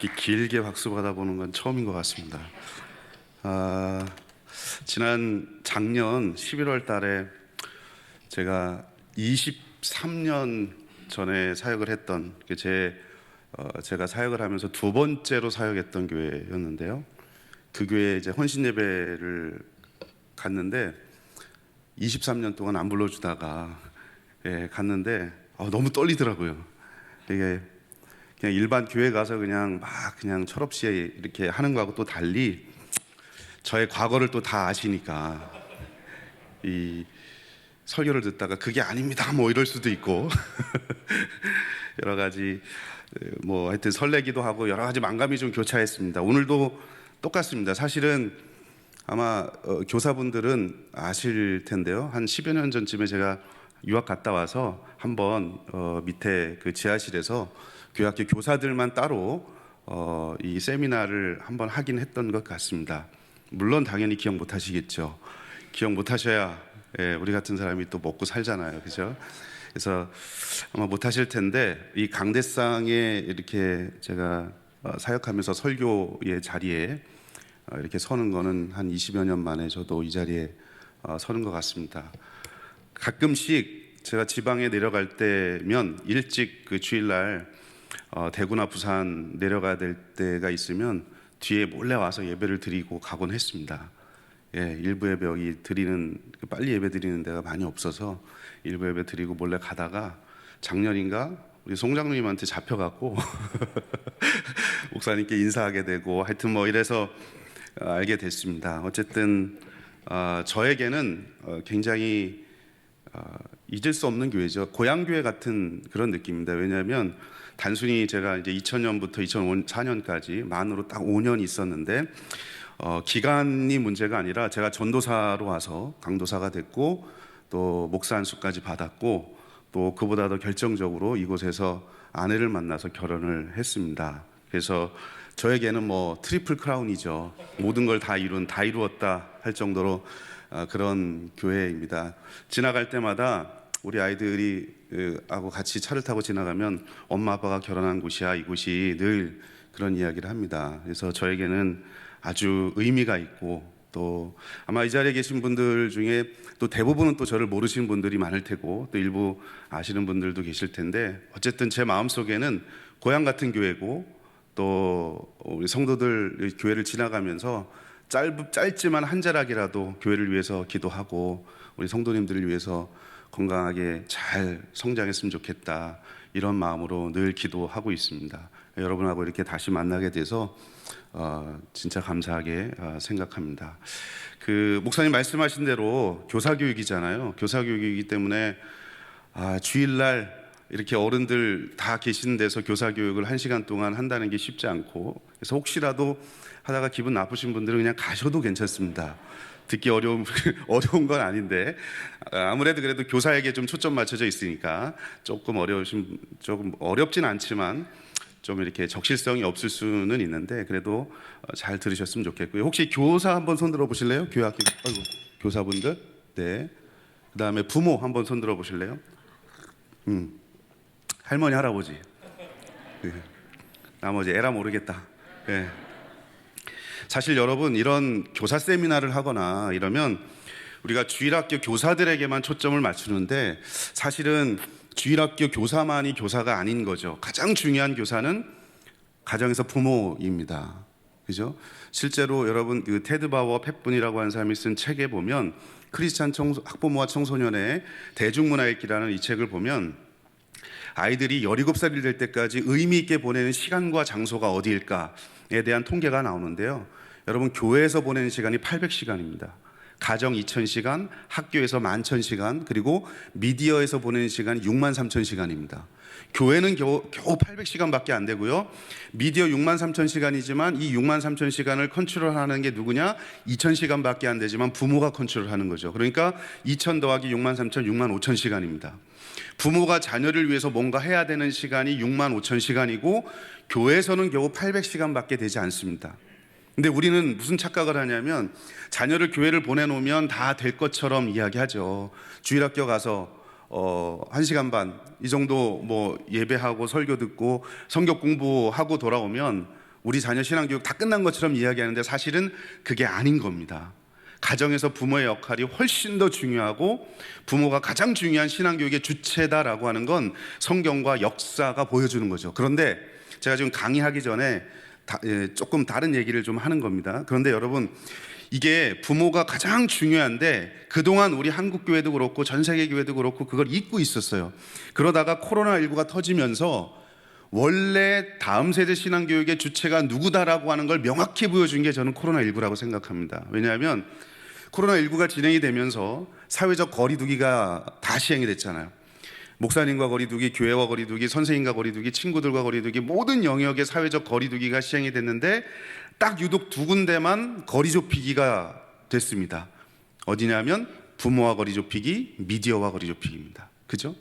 이렇게 길게 박수 받아보는 건 처음인 것 같습니다. 지난 작년 11월 달에 제가 23년 전에 사역을 했던 제가 사역을 하면서 두 번째로 사역했던 교회였는데요. 그 교회에 이제 헌신 예배를 갔는데 23년 동안 안 불러주다가 갔는데 너무 떨리더라고요. 이게 그냥 일반 교회 가서 그냥 철없이 이렇게 하는 거하고 또 달리 저의 과거를 또 다 아시니까 이 설교를 듣다가 그게 아닙니다 뭐 이럴 수도 있고 여러 가지 뭐 하여튼 설레기도 하고 여러 가지 만감이 좀 교차했습니다. 오늘도 똑같습니다. 사실은 아마 교사분들은 아실 텐데요. 한 10여 년 전쯤에 제가 유학 갔다 와서 한번 밑에 그 지하실에서 교회학교 교사들만 따로 이 세미나를 한번 하긴 했던 것 같습니다. 물론 당연히 기억 못 하시겠죠. 기억 못 하셔야 우리 같은 사람이 또 먹고 살잖아요. 그죠? 그래서 아마 못 하실 텐데 이 강대상에 이렇게 제가 사역하면서 설교의 자리에 이렇게 서는 거는 한 20여 년 만에 저도 이 자리에 서는 것 같습니다. 가끔씩 제가 지방에 내려갈 때면 일찍 그 주일날 대구나 부산 내려가야 될 때가 있으면 뒤에 몰래 와서 예배를 드리고 가곤 했습니다. 일부 예배 여기 빨리 예배 드리는 데가 많이 없어서 일부 예배 드리고 몰래 가다가 작년인가 우리 송장님한테 잡혀갖고 목사님께 인사하게 되고 하여튼 뭐 이래서 알게 됐습니다. 어쨌든 저에게는 굉장히 잊을 수 없는 교회죠. 고향교회 같은 그런 느낌입니다. 왜냐하면 단순히 제가 이제 2000년부터 2004년까지 만으로 딱 5년 있었는데 기간이 문제가 아니라 제가 전도사로 와서 강도사가 됐고 또 목사 안수까지 받았고 또 그보다 더 결정적으로 이곳에서 아내를 만나서 결혼을 했습니다. 그래서 저에게는 뭐 트리플 크라운이죠. 모든 걸 다 이루었다 할 정도로 그런 교회입니다. 지나갈 때마다 우리 아이들이 하고 같이 차를 타고 지나가면 엄마 아빠가 결혼한 곳이야 이곳이 늘 그런 이야기를 합니다. 그래서 저에게는 아주 의미가 있고 또 아마 이 자리에 계신 분들 중에 또 대부분은 또 저를 모르시는 분들이 많을 테고 또 일부 아시는 분들도 계실 텐데 어쨌든 제 마음속에는 고향 같은 교회고 또 우리 성도들 교회를 지나가면서 짧지만 한 자락이라도 교회를 위해서 기도하고 우리 성도님들을 위해서 건강하게 잘 성장했으면 좋겠다 이런 마음으로 늘 기도하고 있습니다. 여러분하고 이렇게 다시 만나게 돼서 진짜 감사하게 생각합니다. 그 목사님 말씀하신 대로 교사교육이잖아요. 교사교육이기 때문에 주일날 이렇게 어른들 다 계시는 데서 교사교육을 1시간 동안 한다는 게 쉽지 않고 그래서 혹시라도 하다가 기분 나쁘신 분들은 그냥 가셔도 괜찮습니다. 듣기 어려운 건 아닌데 아무래도 그래도 교사에게 좀 초점 맞춰져 있으니까 조금 어렵진 않지만 좀 이렇게 적실성이 없을 수는 있는데 그래도 잘 들으셨으면 좋겠고요. 혹시 교사 한번 손 들어 보실래요? 교사분들. 네. 그다음에 부모 한번 손 들어 보실래요? 할머니 할아버지. 네. 나머지 에라 모르겠다. 네. 사실 여러분 이런 교사 세미나를 하거나 이러면 우리가 주일학교 교사들에게만 초점을 맞추는데 사실은 주일학교 교사만이 교사가 아닌 거죠. 가장 중요한 교사는 가정에서 부모입니다. 그죠? 실제로 여러분 그 테드 바워 팻분이라고 하는 사람이 쓴 책에 보면 크리스찬 학부모와 청소년의 대중문화읽기라는 이 책을 보면 아이들이 17살이 될 때까지 의미 있게 보내는 시간과 장소가 어디일까에 대한 통계가 나오는데요. 여러분 교회에서 보내는 시간이 800시간입니다. 가정 2000시간, 학교에서 11,000시간, 그리고 미디어에서 보내는 시간이 63,000시간입니다. 교회는 겨우 800시간밖에 안 되고요. 미디어 63,000시간이지만 이 63,000시간을 컨트롤하는 게 누구냐? 2,000시간밖에 안 되지만 부모가 컨트롤하는 거죠. 그러니까 2,000 더하기 63,000, 65,000시간입니다. 부모가 자녀를 위해서 뭔가 해야 되는 시간이 65,000시간이고 교회에서는 겨우 800시간밖에 되지 않습니다. 근데 우리는 무슨 착각을 하냐면 자녀를 교회를 보내놓으면 다 될 것처럼 이야기하죠. 주일학교 가서 1시간 반 이 정도 뭐 예배하고 설교 듣고 성경 공부하고 돌아오면 우리 자녀 신앙교육 다 끝난 것처럼 이야기하는데 사실은 그게 아닌 겁니다. 가정에서 부모의 역할이 훨씬 더 중요하고 부모가 가장 중요한 신앙교육의 주체다라고 하는 건 성경과 역사가 보여주는 거죠. 그런데 제가 지금 강의하기 전에 조금 다른 얘기를 좀 하는 겁니다. 그런데 여러분, 이게 부모가 가장 중요한데 그동안 우리 한국교회도 그렇고 전 세계 교회도 그렇고 그걸 잊고 있었어요. 그러다가 코로나19가 터지면서 원래 다음 세대 신앙교육의 주체가 누구다라고 하는 걸 명확히 보여준 게 저는 코로나19라고 생각합니다. 왜냐하면 코로나19가 진행이 되면서 사회적 거리두기가 다 시행이 됐잖아요. 목사님과 거리두기, 교회와 거리두기, 선생님과 거리두기, 친구들과 거리두기, 모든 영역의 사회적 거리두기가 시행이 됐는데 딱 유독 두 군데만 거리 좁히기가 됐습니다. 어디냐면 부모와 거리 좁히기, 미디어와 거리 좁히기입니다. 그죠?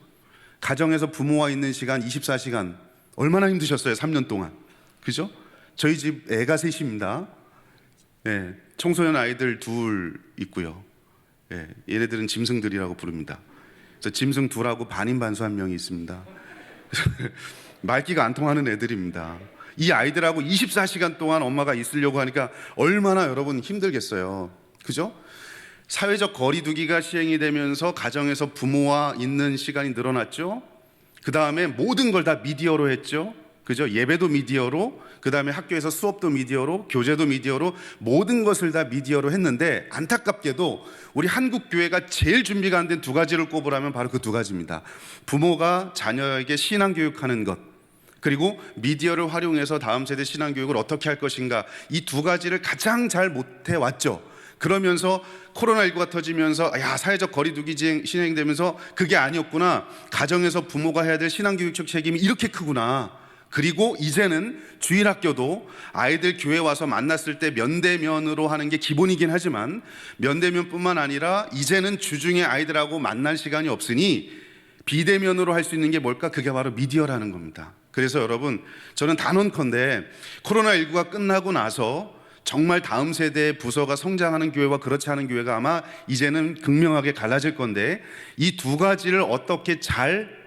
가정에서 부모와 있는 시간 24시간 얼마나 힘드셨어요? 3년 동안. 그죠? 저희 집 애가 셋입니다. 네, 청소년 아이들 둘 있고요. 네, 얘네들은 짐승들이라고 부릅니다. 그래서 짐승 둘하고 반인반수 한 명이 있습니다. 말귀가 안 통하는 애들입니다. 이 아이들하고 24시간 동안 엄마가 있으려고 하니까 얼마나 여러분 힘들겠어요. 그죠? 사회적 거리두기가 시행이 되면서 가정에서 부모와 있는 시간이 늘어났죠. 그 다음에 모든 걸 다 미디어로 했죠. 그죠? 예배도 미디어로, 그 다음에 학교에서 수업도 미디어로, 교재도 미디어로, 모든 것을 다 미디어로 했는데 안타깝게도 우리 한국 교회가 제일 준비가 안 된 두 가지를 꼽으라면 바로 그 두 가지입니다. 부모가 자녀에게 신앙교육하는 것, 그리고 미디어를 활용해서 다음 세대 신앙교육을 어떻게 할 것인가, 이 두 가지를 가장 잘 못해왔죠. 그러면서 코로나19가 터지면서 사회적 거리두기 진행되면서 그게 아니었구나, 가정에서 부모가 해야 될 신앙교육적 책임이 이렇게 크구나. 그리고 이제는 주일학교도 아이들 교회 와서 만났을 때 면대면으로 하는 게 기본이긴 하지만 면대면뿐만 아니라 이제는 주중에 아이들하고 만날 시간이 없으니 비대면으로 할 수 있는 게 뭘까? 그게 바로 미디어라는 겁니다. 그래서 여러분, 저는 단언컨대 코로나19가 끝나고 나서 정말 다음 세대의 부서가 성장하는 교회와 그렇지 않은 교회가 아마 이제는 극명하게 갈라질 건데, 이 두 가지를 어떻게 잘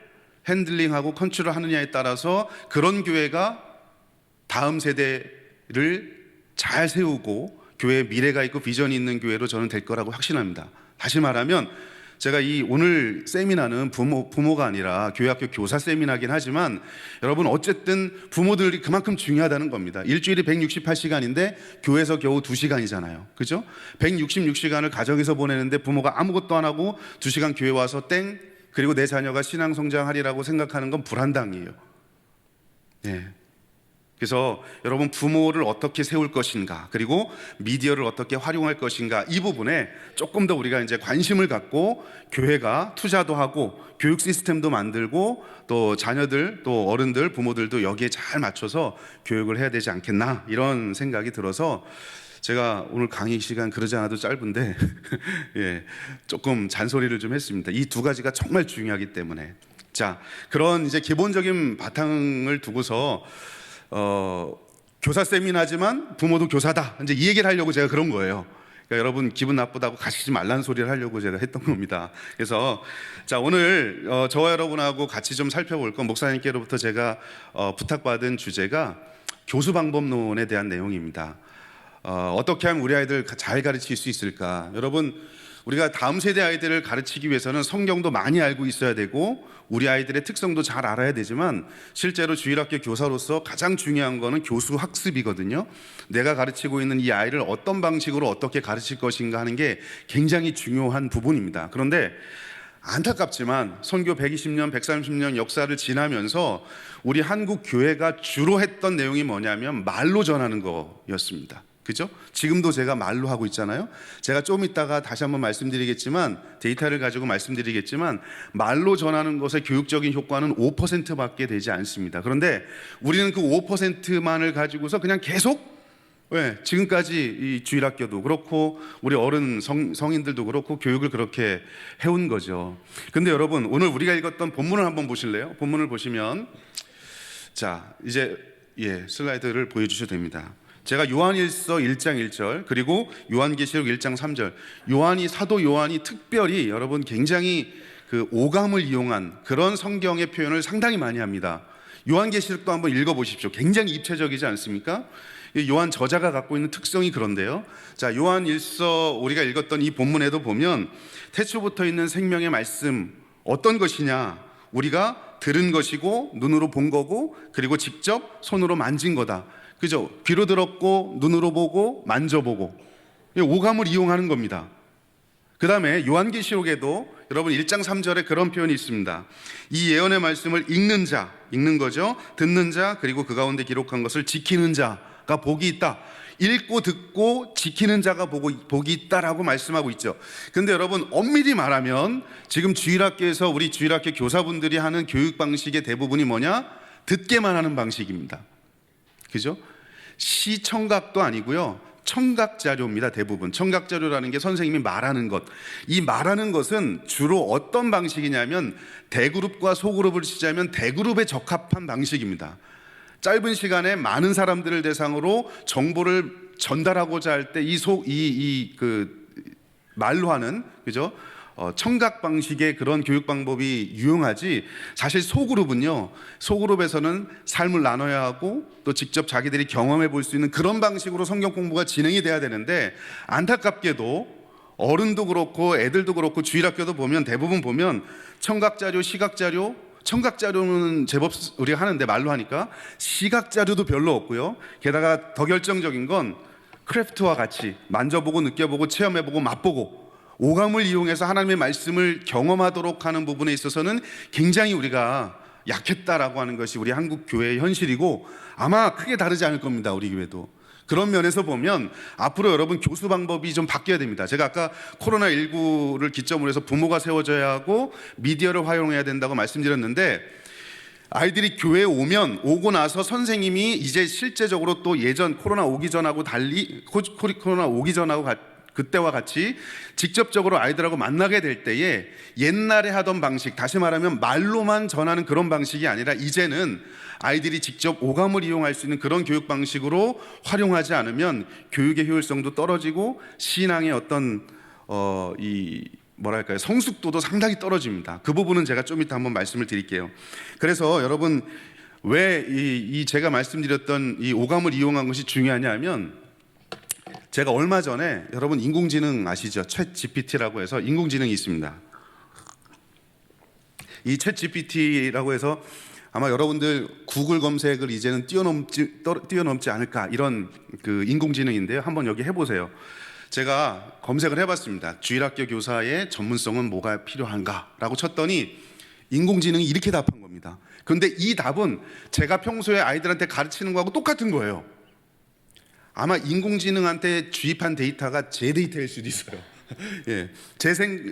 핸들링하고 컨트롤하느냐에 따라서 그런 교회가 다음 세대를 잘 세우고 교회에 미래가 있고 비전이 있는 교회로 저는 될 거라고 확신합니다. 다시 말하면 제가 이 오늘 세미나는 부모가 아니라 교회학교 교사 세미나긴 하지만 여러분, 어쨌든 부모들이 그만큼 중요하다는 겁니다. 일주일에 168시간인데 교회에서 겨우 2시간이잖아요. 그죠? 166시간을 가정에서 보내는데 부모가 아무것도 안 하고 2시간 교회 와서 땡, 그리고 내 자녀가 신앙 성장하리라고 생각하는 건 불안당이에요. 네. 그래서 여러분, 부모를 어떻게 세울 것인가, 그리고 미디어를 어떻게 활용할 것인가, 이 부분에 조금 더 우리가 이제 관심을 갖고 교회가 투자도 하고 교육 시스템도 만들고 또 자녀들, 또 어른들, 부모들도 여기에 잘 맞춰서 교육을 해야 되지 않겠나, 이런 생각이 들어서 제가 오늘 강의 시간 그러지 않아도 짧은데 예, 조금 잔소리를 좀 했습니다. 이 두 가지가 정말 중요하기 때문에. 자, 그런 이제 기본적인 바탕을 두고서 교사 세미나지만 부모도 교사다, 이제 이 얘기를 하려고 제가 그런 거예요. 그러니까 여러분 기분 나쁘다고 가시지 말라는 소리를 하려고 제가 했던 겁니다. 그래서 자, 오늘 저와 여러분하고 같이 좀 살펴볼 건, 목사님께로부터 제가 부탁받은 주제가 교수 방법론에 대한 내용입니다. 어떻게 하면 우리 아이들 잘 가르칠 수 있을까? 여러분, 우리가 다음 세대 아이들을 가르치기 위해서는 성경도 많이 알고 있어야 되고 우리 아이들의 특성도 잘 알아야 되지만, 실제로 주일학교 교사로서 가장 중요한 거는 교수 학습이거든요. 내가 가르치고 있는 이 아이를 어떤 방식으로 어떻게 가르칠 것인가 하는 게 굉장히 중요한 부분입니다. 그런데 안타깝지만 선교 120년, 130년 역사를 지나면서 우리 한국 교회가 주로 했던 내용이 뭐냐면 말로 전하는 거였습니다. 그죠? 지금도 제가 말로 하고 있잖아요. 제가 좀 이따가 다시 한번 말씀드리겠지만, 데이터를 가지고 말씀드리겠지만, 말로 전하는 것의 교육적인 효과는 5%밖에 되지 않습니다. 그런데 우리는 그 5%만을 가지고서 그냥 계속, 지금까지 이 주일학교도 그렇고 우리 어른 성인들도 그렇고 교육을 그렇게 해온 거죠. 근데 여러분, 오늘 우리가 읽었던 본문을 한번 보실래요? 본문을 보시면, 자, 이제 슬라이드를 보여주셔도 됩니다. 제가 요한일서 1장 1절, 그리고 요한계시록 1장 3절, 사도 요한이 특별히 여러분 굉장히 그 오감을 이용한 그런 성경의 표현을 상당히 많이 합니다. 요한계시록도 한번 읽어보십시오. 굉장히 입체적이지 않습니까? 요한 저자가 갖고 있는 특성이 그런데요. 자, 요한일서 우리가 읽었던 이 본문에도 보면 태초부터 있는 생명의 말씀 어떤 것이냐? 우리가 들은 것이고 눈으로 본 거고 그리고 직접 손으로 만진 거다. 그죠? 귀로 들었고 눈으로 보고 만져보고 오감을 이용하는 겁니다. 그 다음에 요한계시록에도 여러분 1장 3절에 그런 표현이 있습니다. 이 예언의 말씀을 읽는 자, 읽는 거죠. 듣는 자, 그리고 그 가운데 기록한 것을 지키는 자가 복이 있다. 읽고 듣고 지키는 자가 복이 있다라고 말씀하고 있죠. 근데 여러분 엄밀히 말하면 지금 주일학교에서 우리 주일학교 교사분들이 하는 교육 방식의 대부분이 뭐냐? 듣게만 하는 방식입니다. 그죠? 시청각도 아니고요. 청각자료입니다. 대부분 청각자료라는 게 선생님이 말하는 것, 이 말하는 것은 주로 어떤 방식이냐면 대그룹과 소그룹을 치자면 대그룹에 적합한 방식입니다. 짧은 시간에 많은 사람들을 대상으로 정보를 전달하고자 할 때 말로 하는, 그죠? 청각 방식의 그런 교육 방법이 유용하지, 사실 소그룹은요, 소그룹에서는 삶을 나눠야 하고 또 직접 자기들이 경험해 볼 수 있는 그런 방식으로 성경 공부가 진행이 돼야 되는데, 안타깝게도 어른도 그렇고 애들도 그렇고 주일학교도 보면 대부분 보면 청각자료, 시각자료, 청각자료는 제법 우리가 하는데 말로 하니까 시각자료도 별로 없고요. 게다가 더 결정적인 건 크래프트와 같이 만져보고 느껴보고 체험해보고 맛보고 오감을 이용해서 하나님의 말씀을 경험하도록 하는 부분에 있어서는 굉장히 우리가 약했다라고 하는 것이 우리 한국 교회의 현실이고 아마 크게 다르지 않을 겁니다. 우리 교회도. 그런 면에서 보면 앞으로 여러분 교수 방법이 좀 바뀌어야 됩니다. 제가 아까 코로나19를 기점으로 해서 부모가 세워져야 하고 미디어를 활용해야 된다고 말씀드렸는데, 아이들이 교회에 오고 나서 선생님이 이제 실제적으로 또 예전 코로나 오기 전하고 달리 코로나 오기 전하고 그때와 같이 직접적으로 아이들하고 만나게 될 때에 옛날에 하던 방식, 다시 말하면 말로만 전하는 그런 방식이 아니라 이제는 아이들이 직접 오감을 이용할 수 있는 그런 교육 방식으로 활용하지 않으면 교육의 효율성도 떨어지고 신앙의 어떤 성숙도도 상당히 떨어집니다. 그 부분은 제가 좀 이따 한번 말씀을 드릴게요. 그래서 여러분 왜 제가 말씀드렸던 이 오감을 이용한 것이 중요하냐 하면, 제가 얼마 전에 여러분 인공지능 아시죠? 챗 GPT라고 해서 인공지능이 있습니다. 이 챗 GPT라고 해서 아마 여러분들 구글 검색을 이제는 뛰어넘지 않을까, 이런 그 인공지능인데요. 한번 여기 해보세요. 제가 검색을 해봤습니다. 주일학교 교사의 전문성은 뭐가 필요한가라고 쳤더니 인공지능이 이렇게 답한 겁니다. 그런데 이 답은 제가 평소에 아이들한테 가르치는 거하고 똑같은 거예요. 아마 인공지능한테 주입한 데이터가 제 데이터일 수도 있어요. 예,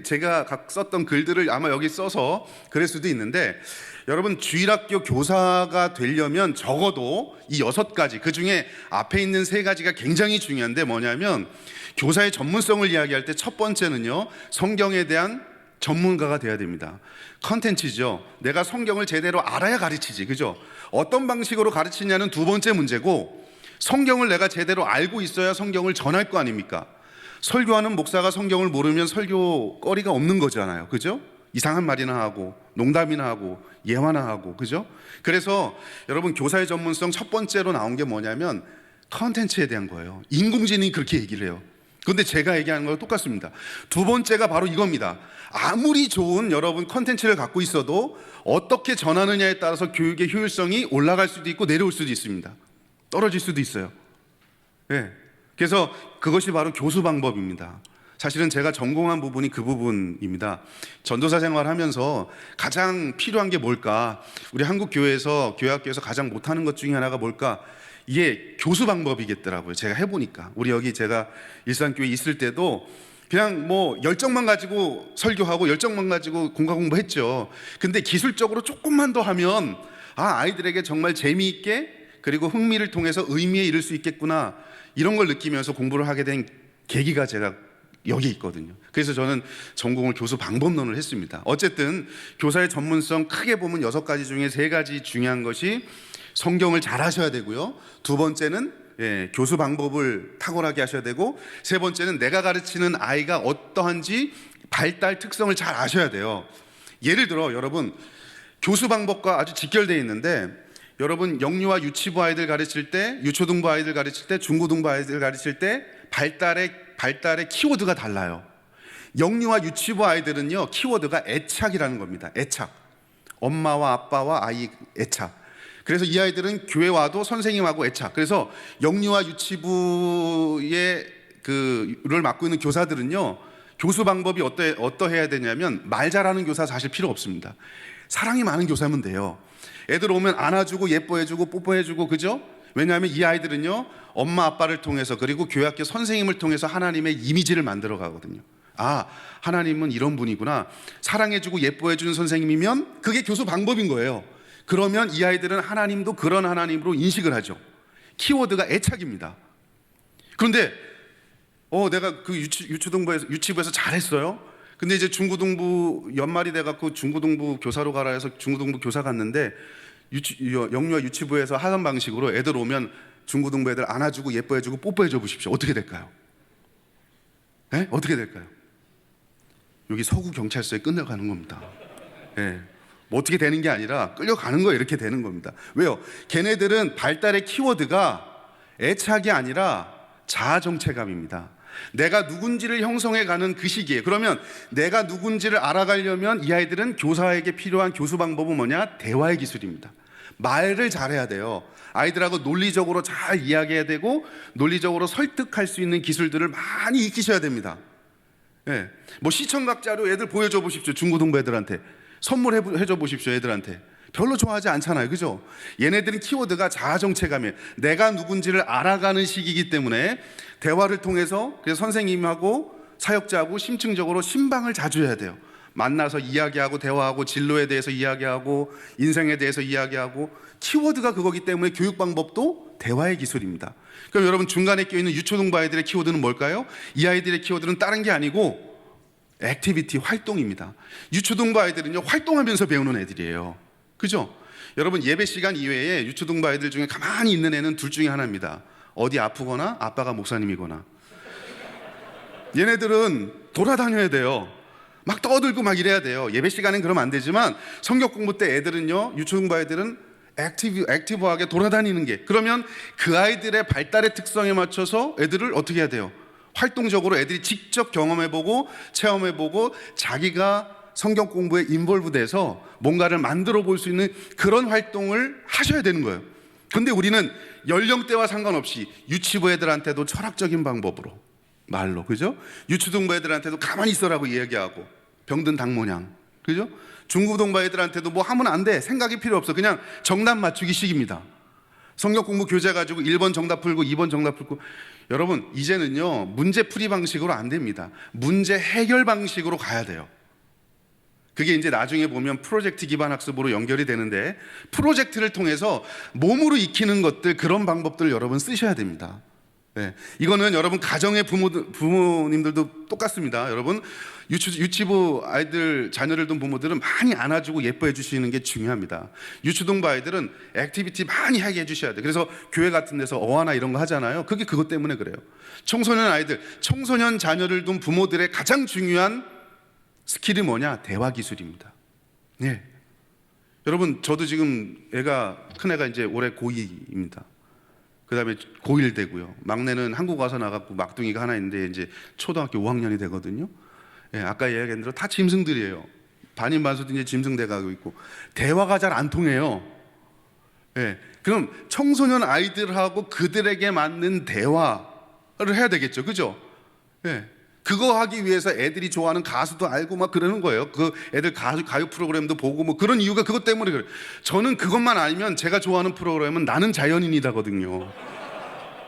제가 썼던 글들을 아마 여기 써서 그럴 수도 있는데, 여러분 주일학교 교사가 되려면 적어도 이 6가지, 그 중에 앞에 있는 3가지가 굉장히 중요한데 뭐냐면, 교사의 전문성을 이야기할 때 첫 번째는요, 성경에 대한 전문가가 돼야 됩니다. 컨텐츠죠. 내가 성경을 제대로 알아야 가르치지, 그죠? 어떤 방식으로 가르치냐는 두 번째 문제고, 성경을 내가 제대로 알고 있어야 성경을 전할 거 아닙니까? 설교하는 목사가 성경을 모르면 설교거리가 없는 거잖아요. 그죠? 이상한 말이나 하고 농담이나 하고 예화나 하고, 그죠? 그래서 여러분 교사의 전문성 첫 번째로 나온 게 뭐냐면 컨텐츠에 대한 거예요. 인공지능이 그렇게 얘기를 해요. 그런데 제가 얘기하는 거랑 똑같습니다. 두 번째가 바로 이겁니다. 아무리 좋은 여러분 컨텐츠를 갖고 있어도 어떻게 전하느냐에 따라서 교육의 효율성이 올라갈 수도 있고 내려올 수도 있습니다. 떨어질 수도 있어요. 네. 그래서 그것이 바로 교수 방법입니다. 사실은 제가 전공한 부분이 그 부분입니다. 전도사 생활하면서 가장 필요한 게 뭘까? 우리 한국 교회에서, 교회학교에서 가장 못하는 것 중에 하나가 뭘까? 이게 교수 방법이겠더라고요. 제가 해보니까. 우리 여기 제가 일산교회 있을 때도 그냥 뭐 열정만 가지고 설교하고 열정만 가지고 공부했죠. 근데 기술적으로 조금만 더 하면 아이들에게 정말 재미있게, 그리고 흥미를 통해서 의미에 이를 수 있겠구나, 이런 걸 느끼면서 공부를 하게 된 계기가 제가 여기 있거든요. 그래서 저는 전공을 교수 방법론을 했습니다. 어쨌든 교사의 전문성 크게 보면 6가지 중에 3가지 중요한 것이 성경을 잘 하셔야 되고요, 두 번째는 교수 방법을 탁월하게 하셔야 되고, 세 번째는 내가 가르치는 아이가 어떠한지 발달 특성을 잘 아셔야 돼요. 예를 들어 여러분 교수 방법과 아주 직결되어 있는데, 여러분 영유아 유치부 아이들 가르칠 때, 유초등부 아이들 가르칠 때, 중고등부 아이들 가르칠 때 발달의 키워드가 달라요. 영유아 유치부 아이들은요, 키워드가 애착이라는 겁니다. 애착. 엄마와 아빠와 아이 애착. 그래서 이 아이들은 교회 와도 선생님하고 애착. 그래서 영유아 유치부의 를 맡고 있는 교사들은요, 교수 방법이 어떠해야 되냐면 말 잘하는 교사 사실 필요 없습니다. 사랑이 많은 교사면 돼요. 애들 오면 안아주고 예뻐해주고 뽀뽀해주고, 그죠? 왜냐하면 이 아이들은요, 엄마 아빠를 통해서, 그리고 교회학교 선생님을 통해서 하나님의 이미지를 만들어 가거든요. 아, 하나님은 이런 분이구나. 사랑해주고 예뻐해주는 선생님이면 그게 교수 방법인 거예요. 그러면 이 아이들은 하나님도 그런 하나님으로 인식을 하죠. 키워드가 애착입니다. 그런데 내가 그 유치부에서 잘했어요. 근데 이제 중고등부 연말이 돼갖고 중고등부 교사로 가라 해서 중고등부 교사 갔는데, 영유아 유치부에서 하던 방식으로 애들 오면 중고등부 애들 안아주고 예뻐해주고 뽀뽀해줘 보십시오. 어떻게 될까요? 네? 어떻게 될까요? 여기 서구 경찰서에 끌려가는 겁니다. 네. 뭐 어떻게 되는 게 아니라 끌려가는 거예요. 이렇게 되는 겁니다. 왜요? 걔네들은 발달의 키워드가 애착이 아니라 자아정체감입니다. 내가 누군지를 형성해가는 그 시기에, 그러면 내가 누군지를 알아가려면 이 아이들은 교사에게 필요한 교수 방법은 뭐냐? 대화의 기술입니다. 말을 잘해야 돼요. 아이들하고 논리적으로 잘 이야기해야 되고, 논리적으로 설득할 수 있는 기술들을 많이 익히셔야 됩니다. 예. 뭐 시청각 자료 애들 보여줘 보십시오. 중고등부 애들한테 선물해줘 보십시오. 애들한테 별로 좋아하지 않잖아요, 그죠? 얘네들은 키워드가 자아정체감이에요. 내가 누군지를 알아가는 시기이기 때문에 대화를 통해서, 그래서 선생님하고 사역자하고 심층적으로 신방을 자주 해야 돼요. 만나서 이야기하고 대화하고 진로에 대해서 이야기하고 인생에 대해서 이야기하고, 키워드가 그거기 때문에 교육 방법도 대화의 기술입니다. 그럼 여러분 중간에 껴있는 유초등부 아이들의 키워드는 뭘까요? 이 아이들의 키워드는 다른 게 아니고 액티비티, 활동입니다. 유초등부 아이들은요, 활동하면서 배우는 애들이에요. 그죠? 여러분 예배 시간 이외에 유초등부 아이들 중에 가만히 있는 애는 둘 중에 하나입니다. 어디 아프거나 아빠가 목사님이거나. 얘네들은 돌아다녀야 돼요. 막 떠들고 막 이래야 돼요. 예배 시간엔 그러면 안 되지만 성경 공부 때 애들은요, 유초등부 아이들은 액티브하게 돌아다니는 게, 그러면 그 아이들의 발달의 특성에 맞춰서 애들을 어떻게 해야 돼요? 활동적으로 애들이 직접 경험해보고 체험해보고 자기가 성경 공부에 인볼브돼서 뭔가를 만들어 볼 수 있는 그런 활동을 하셔야 되는 거예요. 근데 우리는 연령대와 상관없이 유치부 애들한테도 철학적인 방법으로, 말로, 그죠? 유초등부 애들한테도 가만히 있어라고 이야기하고, 병든 닭 모양, 그죠? 중고등부 애들한테도 뭐 하면 안 돼, 생각이 필요 없어, 그냥 정답 맞추기 식입니다. 성경 공부 교재 가지고 1번 정답 풀고 2번 정답 풀고. 여러분 이제는요, 문제 풀이 방식으로 안 됩니다. 문제 해결 방식으로 가야 돼요. 그게 이제 나중에 보면 프로젝트 기반 학습으로 연결이 되는데, 프로젝트를 통해서 몸으로 익히는 것들, 그런 방법들을 여러분 쓰셔야 됩니다. 네. 이거는 여러분 가정의 부모님들도 똑같습니다. 여러분 유치부 아이들 자녀를 둔 부모들은 많이 안아주고 예뻐해 주시는 게 중요합니다. 유초등부 아이들은 액티비티 많이 하게 해주셔야 돼요. 그래서 교회 같은 데서 어화나 이런 거 하잖아요. 그게 그것 때문에 그래요. 청소년 아이들, 청소년 자녀를 둔 부모들의 가장 중요한 스킬이 뭐냐? 대화 기술입니다. 네. 여러분 저도 지금 큰애가 이제 올해 고2입니다. 그 다음에 고1 되고요. 막내는 한국 와서 나갔고, 막둥이가 하나 있는데 이제 초등학교 5학년이 되거든요. 예, 아까 이야기한 대로 다 짐승들이에요. 반인 반수도 이제 짐승돼 가고 있고, 대화가 잘 안 통해요. 예, 그럼 청소년 아이들하고 그들에게 맞는 대화를 해야 되겠죠, 그죠? 예, 그거 하기 위해서 애들이 좋아하는 가수도 알고 막 그러는 거예요. 그 애들 가요 프로그램도 보고 뭐 그런 이유가 그것 때문에 그래요. 저는 그것만 알면, 제가 좋아하는 프로그램은 나는 자연인이다거든요.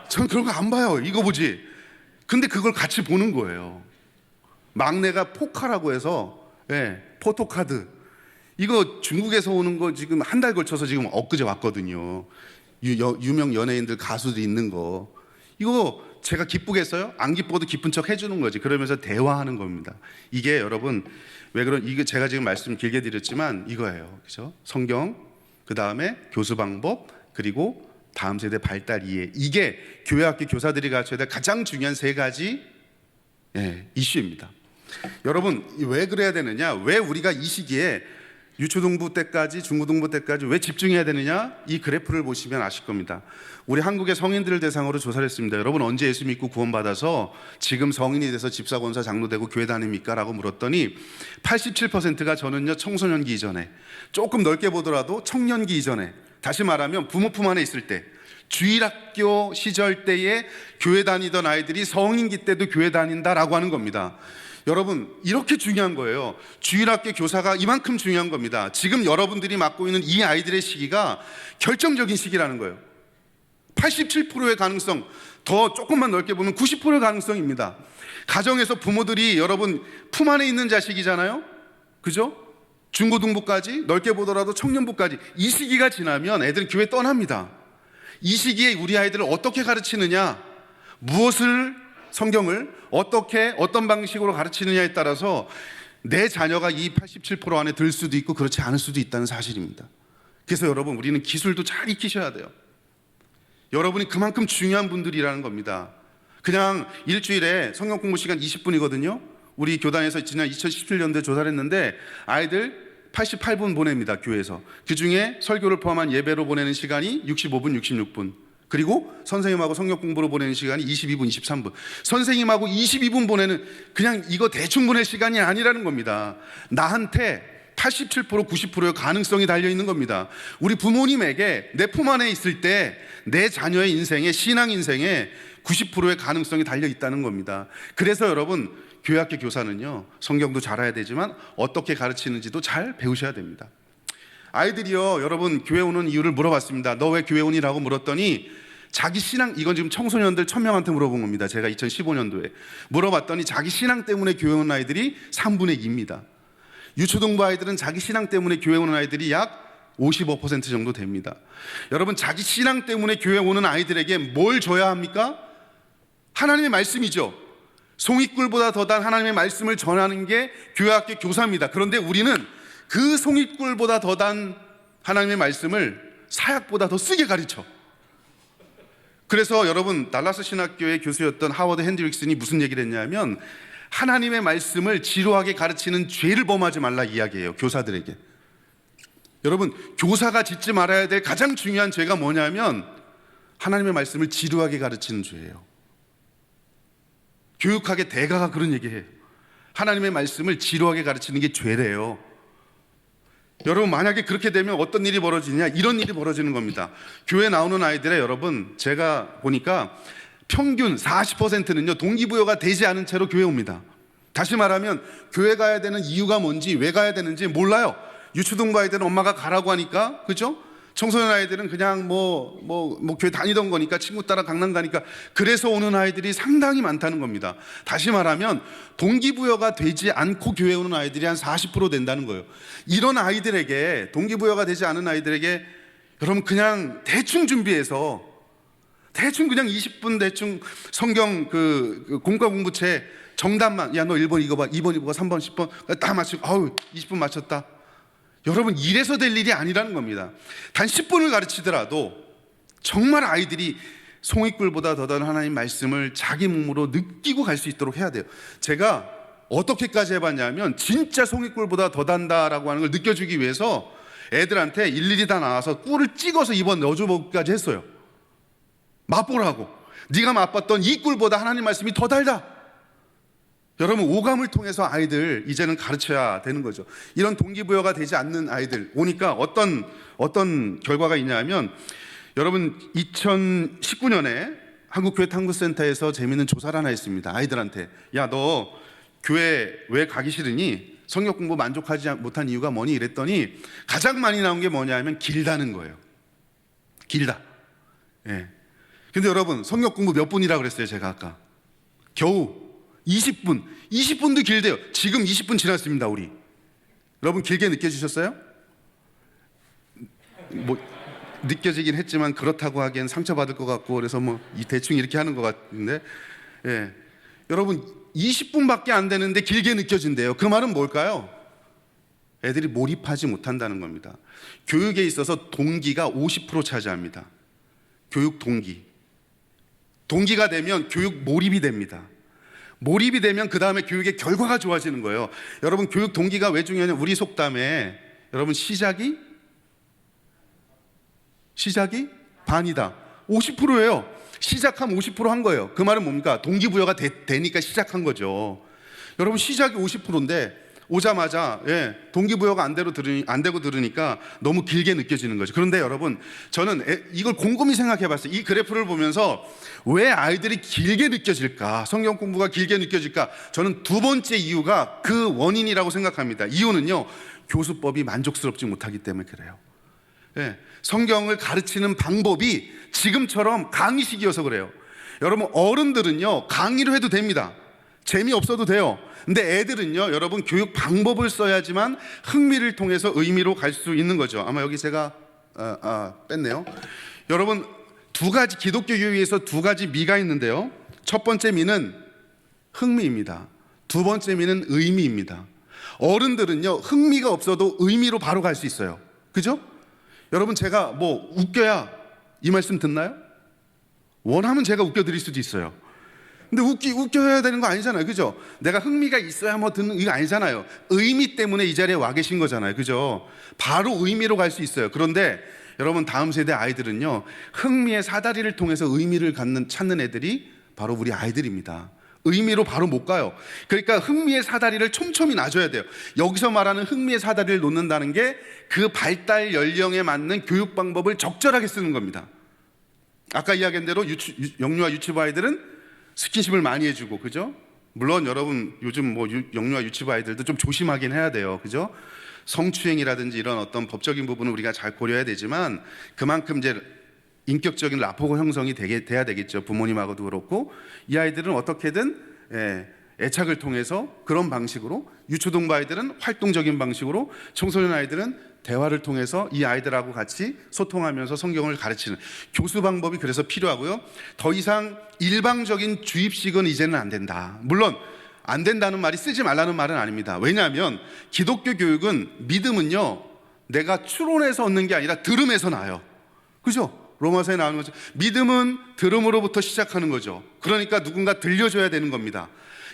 저는 그런 거 안 봐요. 이거 보지. 근데 그걸 같이 보는 거예요. 막내가 포카라고 해서, 예, 포토카드. 이거 중국에서 오는 거 지금 한 달 걸쳐서 지금 엊그제 왔거든요. 유명 연예인들 가수들 있는 거. 이거 제가 기쁘겠어요? 안 기뻐도 기쁜 척 해주는 거지. 그러면서 대화하는 겁니다. 이게 여러분 이게 제가 지금 말씀 길게 드렸지만 이거예요, 그죠? 성경, 그 다음에 교수 방법, 그리고 다음 세대 발달 이해. 이게 교회학교 교사들이 갖춰야 될 가장 중요한 세 가지 이슈입니다. 여러분 왜 그래야 되느냐? 왜 우리가 이 시기에 유초등부 때까지, 중고등부 때까지 왜 집중해야 되느냐? 이 그래프를 보시면 아실 겁니다. 우리 한국의 성인들을 대상으로 조사를 했습니다. 여러분 언제 예수 믿고 구원받아서 지금 성인이 돼서 집사, 권사, 장로 되고 교회 다닙니까? 라고 물었더니 87%가 저는요 청소년기 이전에, 조금 넓게 보더라도 청년기 이전에, 다시 말하면 부모 품 안에 있을 때, 주일학교 시절 때에 교회 다니던 아이들이 성인기 때도 교회 다닌다라고 하는 겁니다. 여러분 이렇게 중요한 거예요. 주일학교 교사가 이만큼 중요한 겁니다. 지금 여러분들이 맡고 있는 이 아이들의 시기가 결정적인 시기라는 거예요. 87%의 가능성, 더 조금만 넓게 보면 90%의 가능성입니다. 가정에서 부모들이 여러분 품 안에 있는 자식이잖아요, 그죠? 중고등부까지, 넓게 보더라도 청년부까지, 이 시기가 지나면 애들은 교회 떠납니다. 이 시기에 우리 아이들을 어떻게 가르치느냐, 무엇을, 성경을 어떻게, 어떤 방식으로 가르치느냐에 따라서 내 자녀가 이 87% 안에 들 수도 있고 그렇지 않을 수도 있다는 사실입니다. 그래서 여러분 우리는 기술도 잘 익히셔야 돼요. 여러분이 그만큼 중요한 분들이라는 겁니다. 그냥 일주일에 성경 공부 시간 20분이거든요. 우리 교단에서 지난 2017년도에 조사를 했는데 아이들 88분 보냅니다, 교회에서. 그 중에 설교를 포함한 예배로 보내는 시간이 65분, 66분. 그리고 선생님하고 성경 공부로 보내는 시간이 22분, 23분. 선생님하고 22분 보내는, 그냥 이거 대충 보낼 시간이 아니라는 겁니다. 나한테 87%, 90%의 가능성이 달려있는 겁니다. 우리 부모님에게 내 품 안에 있을 때 내 자녀의 인생에, 신앙 인생에 90%의 가능성이 달려있다는 겁니다. 그래서 여러분 교회학교 교사는요 성경도 잘 알아야 되지만 어떻게 가르치는지도 잘 배우셔야 됩니다. 아이들이요, 여러분 교회 오는 이유를 물어봤습니다. 너 왜 교회 오니? 라고 물었더니 자기 신앙, 이건 지금 청소년들 1000명한테 물어본 겁니다. 제가 2015년도에 물어봤더니 자기 신앙 때문에 교회 오는 아이들이 3분의 2입니다. 유초등부 아이들은 자기 신앙 때문에 교회 오는 아이들이 약 55% 정도 됩니다. 여러분 자기 신앙 때문에 교회 오는 아이들에게 뭘 줘야 합니까? 하나님의 말씀이죠. 송이꿀보다 더단 하나님의 말씀을 전하는 게 교회학교 교사입니다. 그런데 우리는 그 송이꿀보다 더단 하나님의 말씀을 사약보다 더 쓰게 가르쳐. 그래서 여러분 달라스 신학교의 교수였던 하워드 핸드릭슨이 무슨 얘기를 했냐면 하나님의 말씀을 지루하게 가르치는 죄를 범하지 말라 이야기해요, 교사들에게. 여러분 교사가 짓지 말아야 될 가장 중요한 죄가 뭐냐면 하나님의 말씀을 지루하게 가르치는 죄예요. 교육학의 대가가 그런 얘기해요. 하나님의 말씀을 지루하게 가르치는 게 죄래요. 여러분 만약에 그렇게 되면 어떤 일이 벌어지냐, 이런 일이 벌어지는 겁니다. 교회 나오는 아이들의, 여러분 제가 보니까 평균 40%는요 동기부여가 되지 않은 채로 교회 옵니다. 다시 말하면 교회 가야 되는 이유가 뭔지, 왜 가야 되는지 몰라요. 유초등부 아이들은 엄마가 가라고 하니까, 그죠? 청소년 아이들은 그냥 교회 다니던 거니까, 친구 따라 강남 가니까, 그래서 오는 아이들이 상당히 많다는 겁니다. 다시 말하면 동기부여가 되지 않고 교회 오는 아이들이 한 40% 된다는 거예요. 이런 아이들에게, 동기부여가 되지 않은 아이들에게 여러분 그냥 대충 준비해서 대충 그냥 20분 대충 성경 그 공과 공부책 정답만, 야 너 1번 이거 봐, 2번 이거 봐, 3번 10번 딱 맞추고, 아우 20분 맞췄다. 여러분 이래서 될 일이 아니라는 겁니다. 단 10분을 가르치더라도 정말 아이들이 송이꿀보다 더단 하나님 말씀을 자기 몸으로 느끼고 갈 수 있도록 해야 돼요. 제가 어떻게까지 해봤냐면 진짜 송이꿀보다 더 단다라고 하는 걸 느껴주기 위해서 애들한테 일일이 다 나와서 꿀을 찍어서 입어 넣어주기까지 했어요. 맛보라고. 네가 맛봤던 이 꿀보다 하나님 말씀이 더 달다. 여러분 오감을 통해서 아이들 이제는 가르쳐야 되는 거죠. 이런 동기부여가 되지 않는 아이들 오니까 어떤 결과가 있냐면, 여러분 2019년에 한국교회탐구센터에서 재미있는 조사를 하나 했습니다. 아이들한테 야 너 교회 왜 가기 싫으니? 성경 공부 만족하지 못한 이유가 뭐니? 이랬더니 가장 많이 나온 게 뭐냐면 길다는 거예요. 길다. 예. 근데 여러분 성경 공부 몇 분이라고 그랬어요? 제가 아까 겨우 20분도 길대요. 지금 20분 지났습니다. 우리 여러분 길게 느껴지셨어요? 느껴지긴 했지만 그렇다고 하기엔 상처받을 것 같고, 그래서 대충 이렇게 하는 것 같은데, 예. 여러분 20분밖에 안 되는데 길게 느껴진대요. 그 말은 뭘까요? 애들이 몰입하지 못한다는 겁니다. 교육에 있어서 동기가 50% 차지합니다. 교육 동기가 되면 교육 몰입이 됩니다. 몰입이 되면 그 다음에 교육의 결과가 좋아지는 거예요. 여러분 교육 동기가 왜 중요하냐, 우리 속담에 여러분 시작이 반이다. 50%예요. 시작하면 50% 한 거예요. 그 말은 뭡니까? 동기부여가 되니까 시작한 거죠. 여러분 시작이 50%인데 오자마자 동기부여가 안 되고 들으니까 너무 길게 느껴지는 거죠. 그런데 여러분 저는 이걸 곰곰이 생각해 봤어요. 이 그래프를 보면서 왜 아이들이 길게 느껴질까? 성경 공부가 길게 느껴질까? 저는 두 번째 이유가 그 원인이라고 생각합니다. 이유는요, 교수법이 만족스럽지 못하기 때문에 그래요. 성경을 가르치는 방법이 지금처럼 강의식이어서 그래요. 여러분 어른들은요 강의로 해도 됩니다. 재미없어도 돼요. 근데 애들은요, 여러분 교육 방법을 써야지만 흥미를 통해서 의미로 갈 수 있는 거죠. 아마 여기 제가 뺐네요. 여러분 두 가지, 기독교 교육에서 두 가지 미가 있는데요. 첫 번째 미는 흥미입니다. 두 번째 미는 의미입니다. 어른들은요 흥미가 없어도 의미로 바로 갈 수 있어요. 그죠? 여러분 제가 뭐 웃겨야 이 말씀 듣나요? 원하면 제가 웃겨드릴 수도 있어요. 근데 웃겨야 되는 거 아니잖아요. 그죠? 내가 흥미가 있어야 뭐 듣는 이거 아니잖아요. 의미 때문에 이 자리에 와 계신 거잖아요. 그죠? 바로 의미로 갈 수 있어요. 그런데 여러분 다음 세대 아이들은요 흥미의 사다리를 통해서 의미를 찾는 애들이 바로 우리 아이들입니다. 의미로 바로 못 가요. 그러니까 흥미의 사다리를 촘촘히 놔줘야 돼요. 여기서 말하는 흥미의 사다리를 놓는다는 게 그 발달 연령에 맞는 교육 방법을 적절하게 쓰는 겁니다. 아까 이야기한 대로 영유아 유치부 아이들은 스킨십을 많이 해주고, 그죠? 물론 여러분 요즘 뭐 영유아 유치부 아이들도 좀 조심하긴 해야 돼요. 그죠? 성추행이라든지 이런 어떤 법적인 부분은 우리가 잘 고려해야 되지만 그만큼 이제 인격적인 라포가 형성이 돼야 되겠죠. 부모님하고도 그렇고. 이 아이들은 어떻게든 애착을 통해서 그런 방식으로, 유초동부 아이들은 활동적인 방식으로, 청소년 아이들은 대화를 통해서 이 아이들하고 같이 소통하면서 성경을 가르치는 교수 방법이 그래서 필요하고요. 더 이상 일방적인 주입식은 이제는 안 된다. 물론 안 된다는 말이 쓰지 말라는 말은 아닙니다. 왜냐하면 기독교 교육은, 믿음은요 내가 추론해서 얻는 게 아니라 들음에서 나요. 그죠? 로마서에 나오는 거죠. 믿음은 들음으로부터 시작하는 거죠. 그러니까 누군가 들려줘야 되는 겁니다.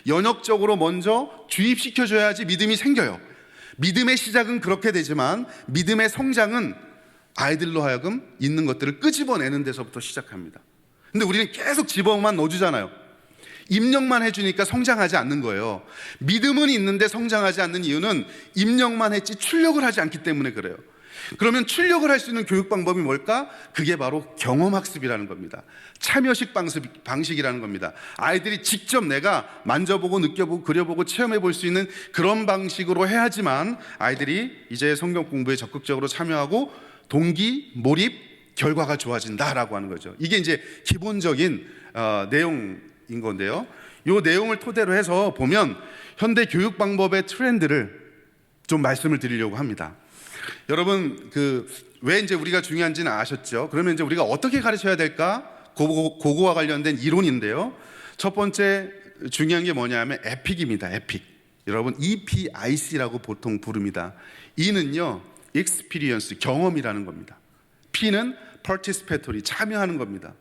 연역적으로 먼저 주입시켜줘야지 믿음이 생겨요. 믿음의 시작은 그렇게 되지만 믿음의 성장은 아이들로 하여금 있는 것들을 끄집어내는 데서부터 시작합니다. 근데 우리는 계속 집어만 넣어주잖아요. 입력만 해주니까 성장하지 않는 거예요. 믿음은 있는데 성장하지 않는 이유는 입력만 했지 출력을 하지 않기 때문에 그래요. 그러면 출력을 할 수 있는 교육 방법이 뭘까? 그게 바로 경험학습이라는 겁니다. 참여식 방식이라는 겁니다. 아이들이 직접 내가 만져보고 느껴보고 그려보고 체험해 볼 수 있는 그런 방식으로 해야지만 아이들이 이제 성경 공부에 적극적으로 참여하고 동기, 몰입, 결과가 좋아진다라고 하는 거죠. 이게 이제 기본적인 내용인 건데요. 이 내용을 토대로 해서 보면 현대 교육 방법의 트렌드를 좀 말씀을 드리려고 합니다. 여러분 왜 이제 우리가 중요한지는 아셨죠? 그러면 이제 우리가 어떻게 가르쳐야 될까? 그거와 관련된 이론인데요. 첫 번째 중요한 게 뭐냐면 에픽입니다. 에픽. 여러분 EPIC라고 보통 부릅니다. E는요 experience, 경험이라는 겁니다. P는 participatory, 참여하는 겁니다.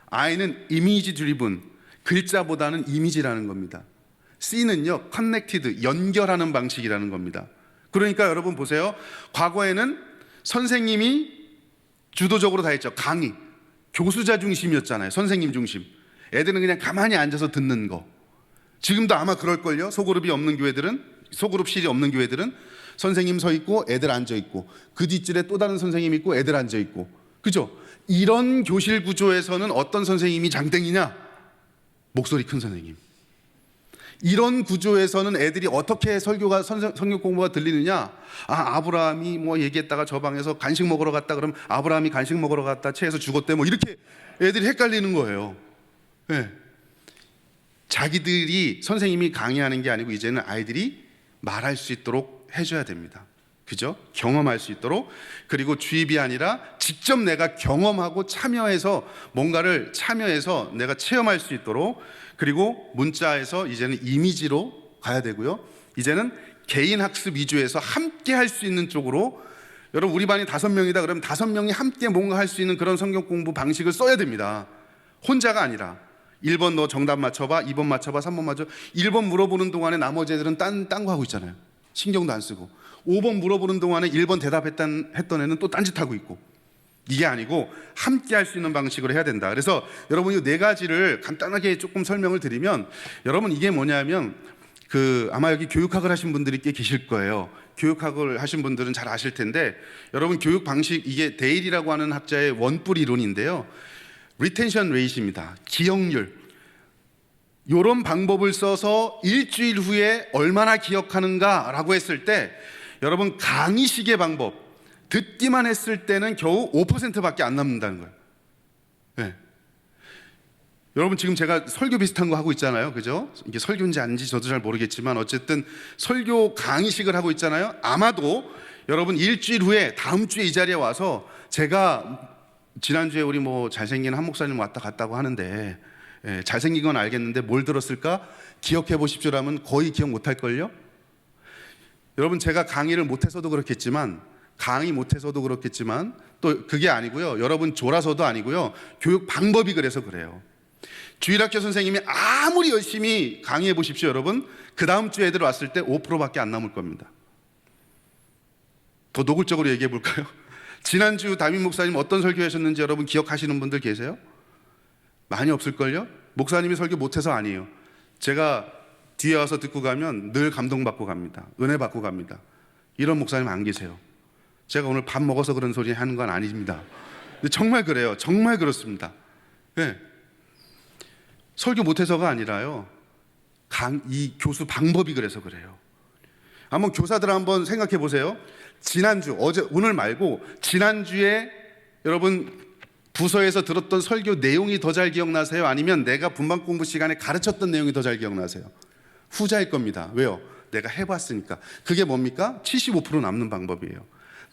I는 image driven, 글자보다는 이미지라는 겁니다. C는요 connected, 연결하는 방식이라는 겁니다. 그러니까 여러분 보세요. 과거에는 선생님이 주도적으로 다 했죠. 강의, 교수자 중심이었잖아요. 선생님 중심. 애들은 그냥 가만히 앉아서 듣는 거. 지금도 아마 그럴걸요. 소그룹실이 없는 교회들은 선생님 서 있고 애들 앉아 있고 그 뒷줄에 또 다른 선생님 있고 애들 앉아 있고. 그죠? 이런 교실 구조에서는 어떤 선생님이 장땡이냐? 목소리 큰 선생님. 이런 구조에서는 애들이 어떻게 성경 공부가 들리느냐? 아브라함이 뭐 얘기했다가 저 방에서 간식 먹으러 갔다 그러면 아브라함이 간식 먹으러 갔다 체해서 죽었대, 뭐 이렇게 애들이 헷갈리는 거예요. 네. 자기들이 선생님이 강의하는 게 아니고 이제는 아이들이 말할 수 있도록 해줘야 됩니다. 그죠? 경험할 수 있도록. 그리고 주입이 아니라 직접 내가 경험하고 참여해서 뭔가를 참여해서 내가 체험할 수 있도록. 그리고 문자에서 이제는 이미지로 가야 되고요. 이제는 개인 학습 위주에서 함께 할 수 있는 쪽으로. 여러분 우리 반이 5명이다 그러면 5명이 함께 뭔가 할 수 있는 그런 성경 공부 방식을 써야 됩니다. 혼자가 아니라 1번 너 정답 맞춰봐, 2번 맞춰봐, 3번 맞춰. 1번 물어보는 동안에 나머지 애들은 딴 거 하고 있잖아요. 신경도 안 쓰고 5번 물어보는 동안에 1번 대답했던 애는 또 딴짓하고 있고, 이게 아니고 함께 할 수 있는 방식으로 해야 된다. 그래서 여러분 이 네 가지를 간단하게 조금 설명을 드리면, 여러분 이게 뭐냐면 아마 여기 교육학을 하신 분들이 꽤 계실 거예요. 교육학을 하신 분들은 잘 아실 텐데, 여러분 교육 방식, 이게 데일이라고 하는 학자의 원뿔 이론인데요, 리텐션 레이트입니다. 기억률. 이런 방법을 써서 일주일 후에 얼마나 기억하는가라고 했을 때, 여러분 강의식의 방법, 듣기만 했을 때는 겨우 5%밖에 안 남는다는 거예요. 네. 여러분 지금 제가 설교 비슷한 거 하고 있잖아요, 그죠? 이게 설교인지 아닌지 저도 잘 모르겠지만 어쨌든 설교 강의식을 하고 있잖아요. 아마도 여러분 일주일 후에 다음 주에 이 자리에 와서, 제가 지난주에 우리 뭐 잘생긴 한 목사님 왔다 갔다고 하는데, 잘생긴 건 알겠는데 뭘 들었을까? 기억해 보십시오라면 거의 기억 못할걸요? 여러분 제가 강의를 못해서도 그렇겠지만, 또 그게 아니고요, 여러분 졸아서도 아니고요, 교육 방법이 그래서 그래요. 주일학교 선생님이 아무리 열심히 강의해 보십시오, 여러분, 그 다음 주에 애들 왔을 때 5%밖에 안 남을 겁니다. 더 노골적으로 얘기해 볼까요? 지난주 담임 목사님 어떤 설교하셨는지 여러분 기억하시는 분들 계세요? 많이 없을걸요? 목사님이 설교 못해서 아니에요. 제가 뒤에 와서 듣고 가면 늘 감동받고 갑니다. 은혜 받고 갑니다. 이런 목사님 안 계세요. 제가 오늘 밥 먹어서 그런 소리 하는 건 아닙니다. 근데 정말 그래요. 정말 그렇습니다. 네. 설교 못해서가 아니라요, 이 교수 방법이 그래서 그래요. 한번 교사들 한번 생각해 보세요. 지난주, 오늘 말고 지난주에 여러분 부서에서 들었던 설교 내용이 더 잘 기억나세요? 아니면 내가 분반 공부 시간에 가르쳤던 내용이 더 잘 기억나세요? 후자일 겁니다. 왜요? 내가 해봤으니까. 그게 뭡니까? 75% 남는 방법이에요.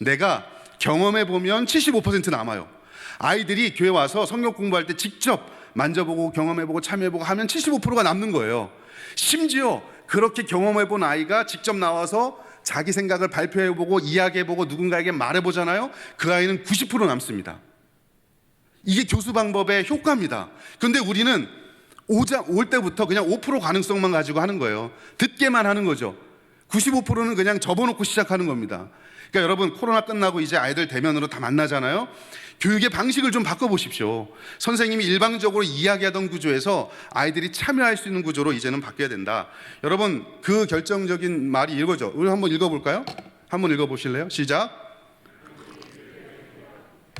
내가 경험해 보면 75% 남아요. 아이들이 교회 와서 성경 공부할 때 직접 만져보고 경험해보고 참여해보고 하면 75%가 남는 거예요. 심지어 그렇게 경험해본 아이가 직접 나와서 자기 생각을 발표해보고 이야기해보고 누군가에게 말해보잖아요. 그 아이는 90% 남습니다. 이게 교수 방법의 효과입니다. 그런데 우리는 올 때부터 그냥 5% 가능성만 가지고 하는 거예요. 듣게만 하는 거죠. 95%는 그냥 접어놓고 시작하는 겁니다. 그러니까 여러분 코로나 끝나고 이제 아이들 대면으로 다 만나잖아요. 교육의 방식을 좀 바꿔보십시오. 선생님이 일방적으로 이야기하던 구조에서 아이들이 참여할 수 있는 구조로 이제는 바뀌어야 된다. 여러분 그 결정적인 말이 이거죠. 우리 한번 읽어볼까요? 한번 읽어보실래요? 시작.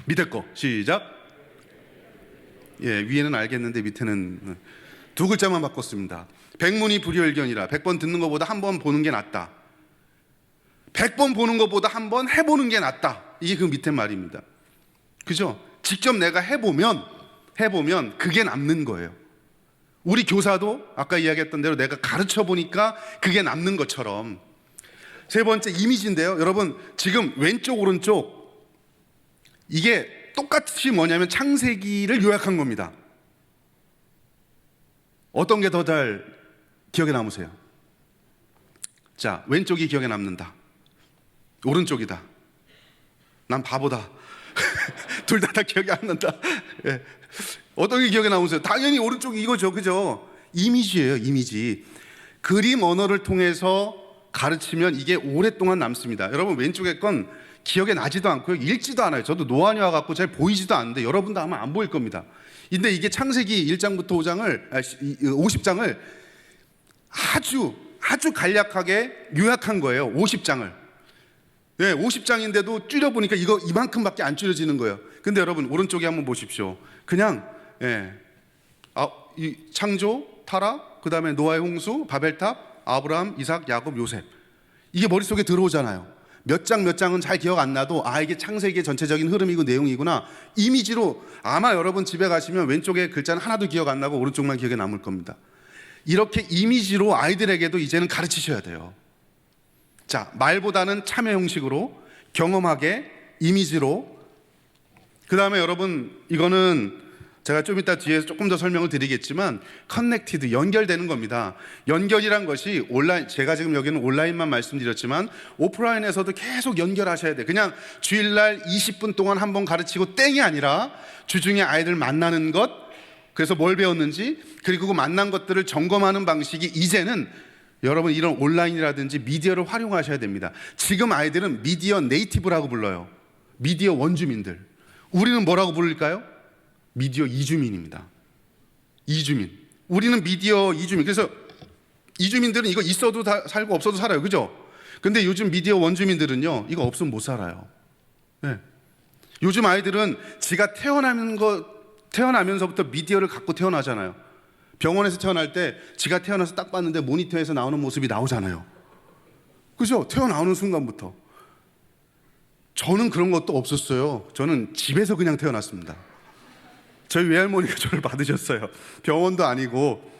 밑에 거 시작. 위에는 알겠는데 밑에는 두 글자만 바꿨습니다. 백문이 불여일견이라. 100번 듣는 것보다 한 번 보는 게 낫다. 100번 보는 것보다 한 번 해보는 게 낫다. 이게 그 밑에 말입니다. 그죠? 직접 내가 해보면 그게 남는 거예요. 우리 교사도 아까 이야기했던 대로 내가 가르쳐 보니까 그게 남는 것처럼. 세 번째 이미지인데요. 여러분 지금 왼쪽 오른쪽 이게 똑같이 뭐냐면 창세기를 요약한 겁니다. 어떤 게 더 잘 기억에 남으세요? 자, 왼쪽이 기억에 남는다. 오른쪽이다. 난 바보다. 둘 다 기억이 안 난다. 예. 어떤 게 기억에 남으세요? 당연히 오른쪽이 이거죠, 그죠? 이미지예요, 이미지. 그림 언어를 통해서 가르치면 이게 오랫동안 남습니다. 여러분 왼쪽의 건 기억에 나지도 않고요, 읽지도 않아요. 저도 노안이 와갖고 잘 보이지도 않는데 여러분도 아마 안 보일 겁니다. 근데 이게 창세기 1장부터 50장을 아주 간략하게 요약한 거예요. 50장을. 네, 50장인데도 줄여보니까 이만큼밖에 안 줄여지는 거예요. 근데 여러분 오른쪽에 한번 보십시오. 그냥 이 창조, 타락, 그 다음에 노아의 홍수, 바벨탑, 아브라함, 이삭, 야곱, 요셉, 이게 머릿속에 들어오잖아요. 몇 장은 잘 기억 안 나도 이게 창세기의 전체적인 흐름이고 내용이구나. 이미지로 아마 여러분 집에 가시면 왼쪽에 글자는 하나도 기억 안 나고 오른쪽만 기억에 남을 겁니다. 이렇게 이미지로 아이들에게도 이제는 가르치셔야 돼요. 자, 말보다는 참여 형식으로 경험하게 이미지로. 그 다음에 여러분 이거는 제가 좀 이따 뒤에 조금 더 설명을 드리겠지만 커넥티드, 연결되는 겁니다. 연결이란 것이 온라인, 제가 지금 여기는 온라인만 말씀드렸지만 오프라인에서도 계속 연결하셔야 돼요. 그냥 주일날 20분 동안 한번 가르치고 땡이 아니라 주중에 아이들 만나는 것, 그래서 뭘 배웠는지, 그리고 그 만난 것들을 점검하는 방식이 이제는 여러분 이런 온라인이라든지 미디어를 활용하셔야 됩니다. 지금 아이들은 미디어 네이티브라고 불러요. 미디어 원주민들. 우리는 뭐라고 부를까요? 미디어 이주민입니다. 이주민. 우리는 미디어 이주민. 그래서 이주민들은 이거 있어도 살고 없어도 살아요. 그죠? 근데 요즘 미디어 원주민들은요, 이거 없으면 못 살아요. 네. 요즘 아이들은 지가 태어나면서부터 미디어를 갖고 태어나잖아요. 병원에서 태어날 때 지가 태어나서 딱 봤는데 모니터에서 나오는 모습이 나오잖아요. 그죠? 태어나오는 순간부터. 저는 그런 것도 없었어요. 저는 집에서 그냥 태어났습니다. 저희 외할머니가 저를 받으셨어요. 병원도 아니고.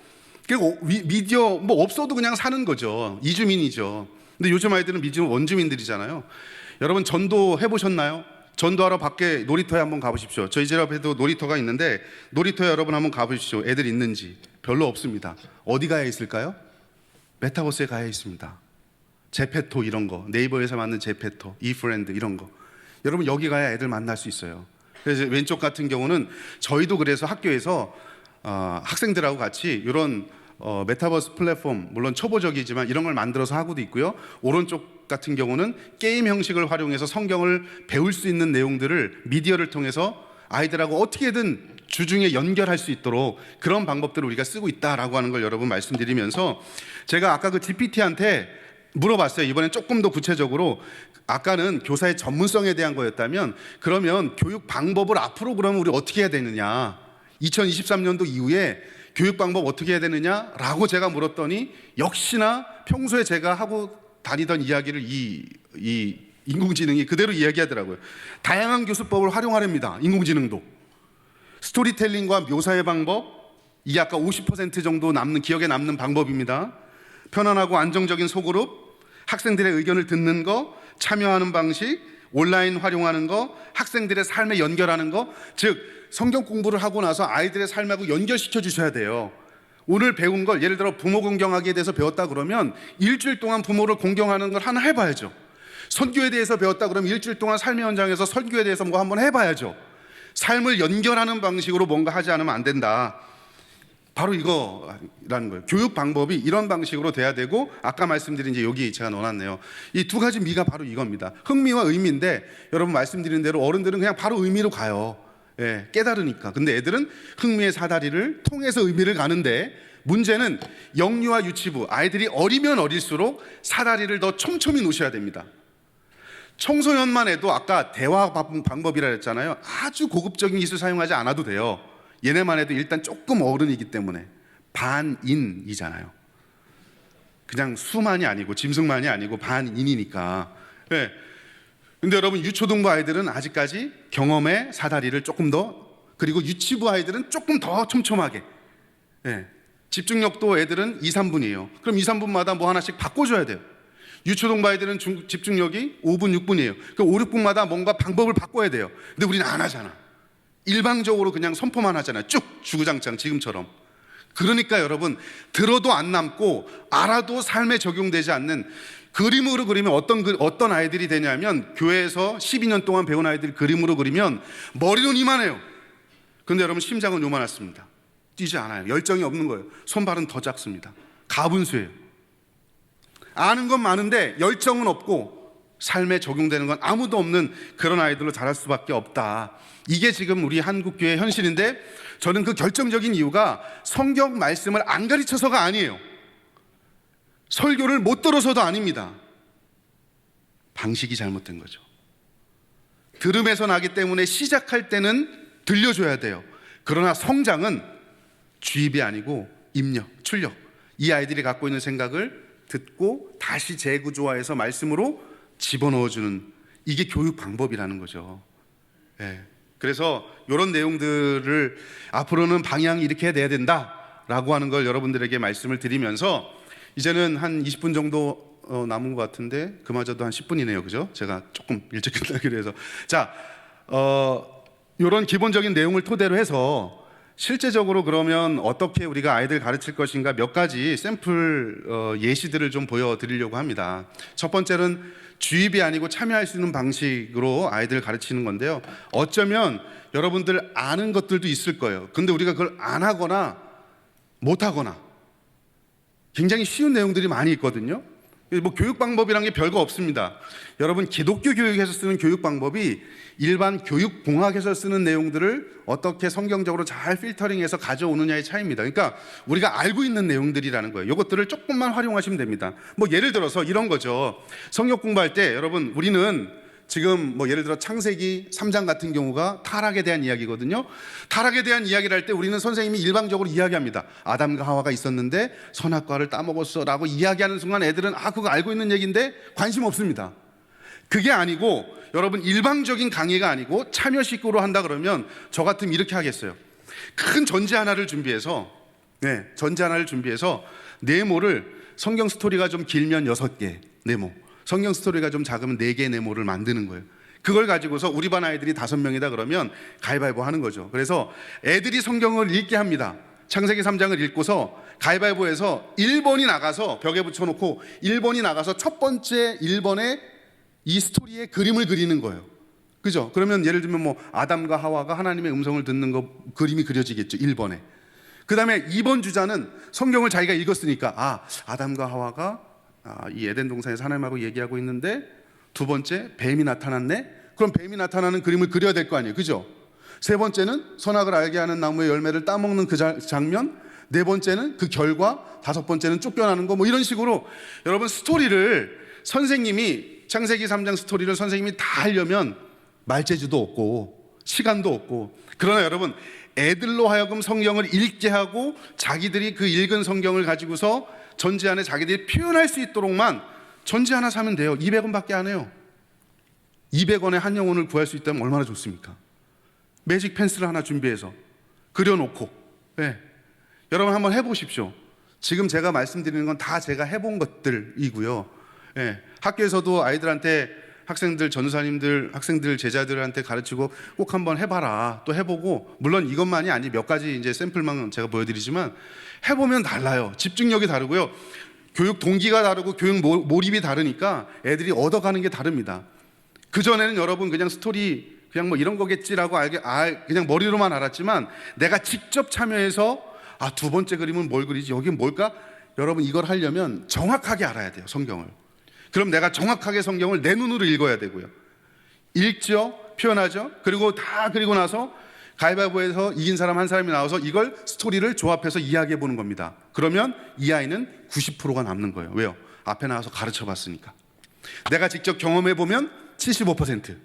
그리고 미디어 뭐 없어도 그냥 사는 거죠. 이주민이죠. 근데 요즘 아이들은 미디어 원주민들이잖아요. 여러분 전도 해보셨나요? 전도하러 밖에 놀이터에 한번 가보십시오. 저희 집 앞에도 놀이터가 있는데 놀이터에 여러분 한번 가보십시오. 애들 있는지. 별로 없습니다. 어디 가야 있을까요? 메타버스에 가야 있습니다. 제페토 이런 거, 네이버에서 만든 제페토, 이프렌드 이런 거. 여러분 여기 가야 애들 만날 수 있어요. 그래서 왼쪽 같은 경우는 저희도 그래서 학교에서 학생들하고 같이 이런 메타버스 플랫폼, 물론 초보적이지만 이런 걸 만들어서 하고도 있고요. 오른쪽 같은 경우는 게임 형식을 활용해서 성경을 배울 수 있는 내용들을 미디어를 통해서 아이들하고 어떻게든 주중에 연결할 수 있도록 그런 방법들을 우리가 쓰고 있다라고 하는 걸 여러분 말씀드리면서, 제가 아까 그 GPT한테 물어봤어요. 이번엔 조금 더 구체적으로. 아까는 교사의 전문성에 대한 거였다면, 그러면 교육 방법을 앞으로 그러면 우리 어떻게 해야 되느냐, 2023년도 이후에 교육 방법 어떻게 해야 되느냐라고 제가 물었더니 역시나 평소에 제가 하고 다니던 이야기를 이 인공지능이 그대로 이야기하더라고요. 다양한 교수법을 활용하랍니다. 인공지능도 스토리텔링과 묘사의 방법, 이 아까 50% 정도 기억에 남는 방법입니다. 편안하고 안정적인 소그룹, 학생들의 의견을 듣는 거, 참여하는 방식, 온라인 활용하는 거, 학생들의 삶에 연결하는 거. 즉 성경 공부를 하고 나서 아이들의 삶하고 연결시켜 주셔야 돼요. 오늘 배운 걸, 예를 들어 부모 공경하기에 대해서 배웠다 그러면 일주일 동안 부모를 공경하는 걸 하나 해봐야죠. 선교에 대해서 배웠다 그러면 일주일 동안 삶의 현장에서 선교에 대해서 뭐 한번 해봐야죠. 삶을 연결하는 방식으로 뭔가 하지 않으면 안 된다. 바로 이거라는 거예요. 교육 방법이 이런 방식으로 돼야 되고, 아까 말씀드린 이제 여기 제가 넣어놨네요. 이 두 가지 미가 바로 이겁니다. 흥미와 의미인데, 여러분 말씀드린 대로 어른들은 그냥 바로 의미로 가요. 예, 깨달으니까. 근데 애들은 흥미의 사다리를 통해서 의미를 가는데, 문제는 영유아 유치부, 아이들이 어리면 어릴수록 사다리를 더 촘촘히 놓으셔야 됩니다. 청소년만 해도 아까 대화 방법이라 했잖아요. 아주 고급적인 기술 사용하지 않아도 돼요. 얘네만 해도 일단 조금 어른이기 때문에. 반인이잖아요. 그냥 수만이 아니고 짐승만이 아니고 반인이니까. 네. 근데 여러분 유초등부 아이들은 아직까지 경험의 사다리를 조금 더, 그리고 유치부 아이들은 조금 더 촘촘하게. 네. 집중력도 애들은 2, 3분이에요. 그럼 2, 3분마다 뭐 하나씩 바꿔줘야 돼요. 유초등부 아이들은 집중력이 5분, 6분이에요. 그 5, 6분마다 뭔가 방법을 바꿔야 돼요. 근데 우리는 안 하잖아. 일방적으로 그냥 선포만 하잖아요. 쭉 주구장창 지금처럼. 그러니까 여러분 들어도 안 남고 알아도 삶에 적용되지 않는, 그림으로 그리면 어떤 아이들이 되냐면, 교회에서 12년 동안 배운 아이들이 그림으로 그리면 머리는 이만해요. 근데 여러분 심장은 요만했습니다. 뛰지 않아요. 열정이 없는 거예요. 손발은 더 작습니다. 가분수예요. 아는 건 많은데 열정은 없고 삶에 적용되는 건 아무도 없는 그런 아이들로 자랄 수밖에 없다. 이게 지금 우리 한국교회의 현실인데, 저는 그 결정적인 이유가 성경 말씀을 안 가르쳐서가 아니에요. 설교를 못 들어서도 아닙니다. 방식이 잘못된 거죠. 들음에서 나기 때문에 시작할 때는 들려줘야 돼요. 그러나 성장은 주입이 아니고 입력, 출력. 이 아이들이 갖고 있는 생각을 듣고 다시 재구조화해서 말씀으로 집어넣어주는, 이게 교육 방법이라는 거죠. 네. 그래서 이런 내용들을 앞으로는 방향이 이렇게 돼야 된다라고 하는 걸 여러분들에게 말씀을 드리면서, 이제는 한 20분 정도 남은 것 같은데 그마저도 한 10분이네요. 그죠? 제가 조금 일찍 끝나기로 해서. 자, 이런 기본적인 내용을 토대로 해서 실제적으로 그러면 어떻게 우리가 아이들 가르칠 것인가 몇 가지 샘플 예시들을 좀 보여드리려고 합니다. 첫 번째는 주입이 아니고 참여할 수 있는 방식으로 아이들 가르치는 건데요. 어쩌면 여러분들 아는 것들도 있을 거예요. 근데 우리가 그걸 안 하거나 못 하거나 굉장히 쉬운 내용들이 많이 있거든요. 뭐 교육 방법이란 게 별거 없습니다. 여러분, 기독교 교육에서 쓰는 교육 방법이 일반 교육 공학에서 쓰는 내용들을 어떻게 성경적으로 잘 필터링해서 가져오느냐의 차이입니다. 그러니까 우리가 알고 있는 내용들이라는 거예요. 이것들을 조금만 활용하시면 됩니다. 뭐 예를 들어서 이런 거죠. 성경 공부할 때 여러분, 우리는 지금 뭐 예를 들어 창세기 3장 같은 경우가 타락에 대한 이야기거든요. 타락에 대한 이야기를 할 때 우리는 선생님이 일방적으로 이야기합니다. 아담과 하와가 있었는데 선악과를 따먹었어 라고 이야기하는 순간 애들은 그거 알고 있는 얘기인데 관심 없습니다. 그게 아니고 여러분, 일방적인 강의가 아니고 참여식으로 한다 그러면 저 같으면 이렇게 하겠어요. 큰 전제 하나를 준비해서 네모를, 성경 스토리가 좀 길면 6개 네모, 성경 스토리가 좀 작으면 4개 네모를 만드는 거예요. 그걸 가지고서 우리 반 아이들이 5명이다 그러면 가위바위보 하는 거죠. 그래서 애들이 성경을 읽게 합니다. 창세기 3장을 읽고서 가위바위보에서 1번이 나가서 벽에 붙여놓고 1번이 나가서 첫 번째 1번에 이 스토리의 그림을 그리는 거예요. 그죠? 그러면 예를 들면 뭐 아담과 하와가 하나님의 음성을 듣는 거 그림이 그려지겠죠. 1번에. 그 다음에 2번 주자는 성경을 자기가 읽었으니까 아담과 하와가 이 에덴 동산에서 하나님하고 얘기하고 있는데 두 번째 뱀이 나타났네. 그럼 뱀이 나타나는 그림을 그려야 될 거 아니에요. 그죠? 세 번째는 선악을 알게 하는 나무의 열매를 따먹는 그 장면, 네 번째는 그 결과, 다섯 번째는 쫓겨나는 거, 뭐 이런 식으로 여러분, 스토리를 선생님이, 창세기 3장 스토리를 선생님이 다 하려면 말재주도 없고 시간도 없고, 그러나 여러분, 애들로 하여금 성경을 읽게 하고 자기들이 그 읽은 성경을 가지고서 전지 안에 자기들이 표현할 수 있도록만 전지 하나 사면 돼요. 200원밖에 안 해요. 200원에 한 영혼을 구할 수 있다면 얼마나 좋습니까? 매직 펜슬을 하나 준비해서 그려놓고, 여러분 한번 해보십시오. 지금 제가 말씀드리는 건 다 제가 해본 것들이고요. 학교에서도 아이들한테, 학생들, 전도사님들, 학생들, 제자들한테 가르치고 꼭 한번 해봐라. 또 해보고, 물론 이것만이 아니 몇 가지 이제 샘플만 제가 보여드리지만 해보면 달라요. 집중력이 다르고요. 교육 동기가 다르고 교육 몰입이 다르니까 애들이 얻어가는 게 다릅니다. 그전에는 여러분 그냥 스토리 그냥 뭐 이런 거겠지라고 그냥 머리로만 알았지만, 내가 직접 참여해서 두 번째 그림은 뭘 그리지? 여긴 뭘까? 여러분, 이걸 하려면 정확하게 알아야 돼요, 성경을. 그럼 내가 정확하게 성경을 내 눈으로 읽어야 되고요. 읽죠, 표현하죠. 그리고 다 그리고 나서 가위바위보에서 이긴 사람 한 사람이 나와서 이걸 스토리를 조합해서 이야기해 보는 겁니다. 그러면 이 아이는 90%가 남는 거예요. 왜요? 앞에 나와서 가르쳐 봤으니까. 내가 직접 경험해 보면 75%,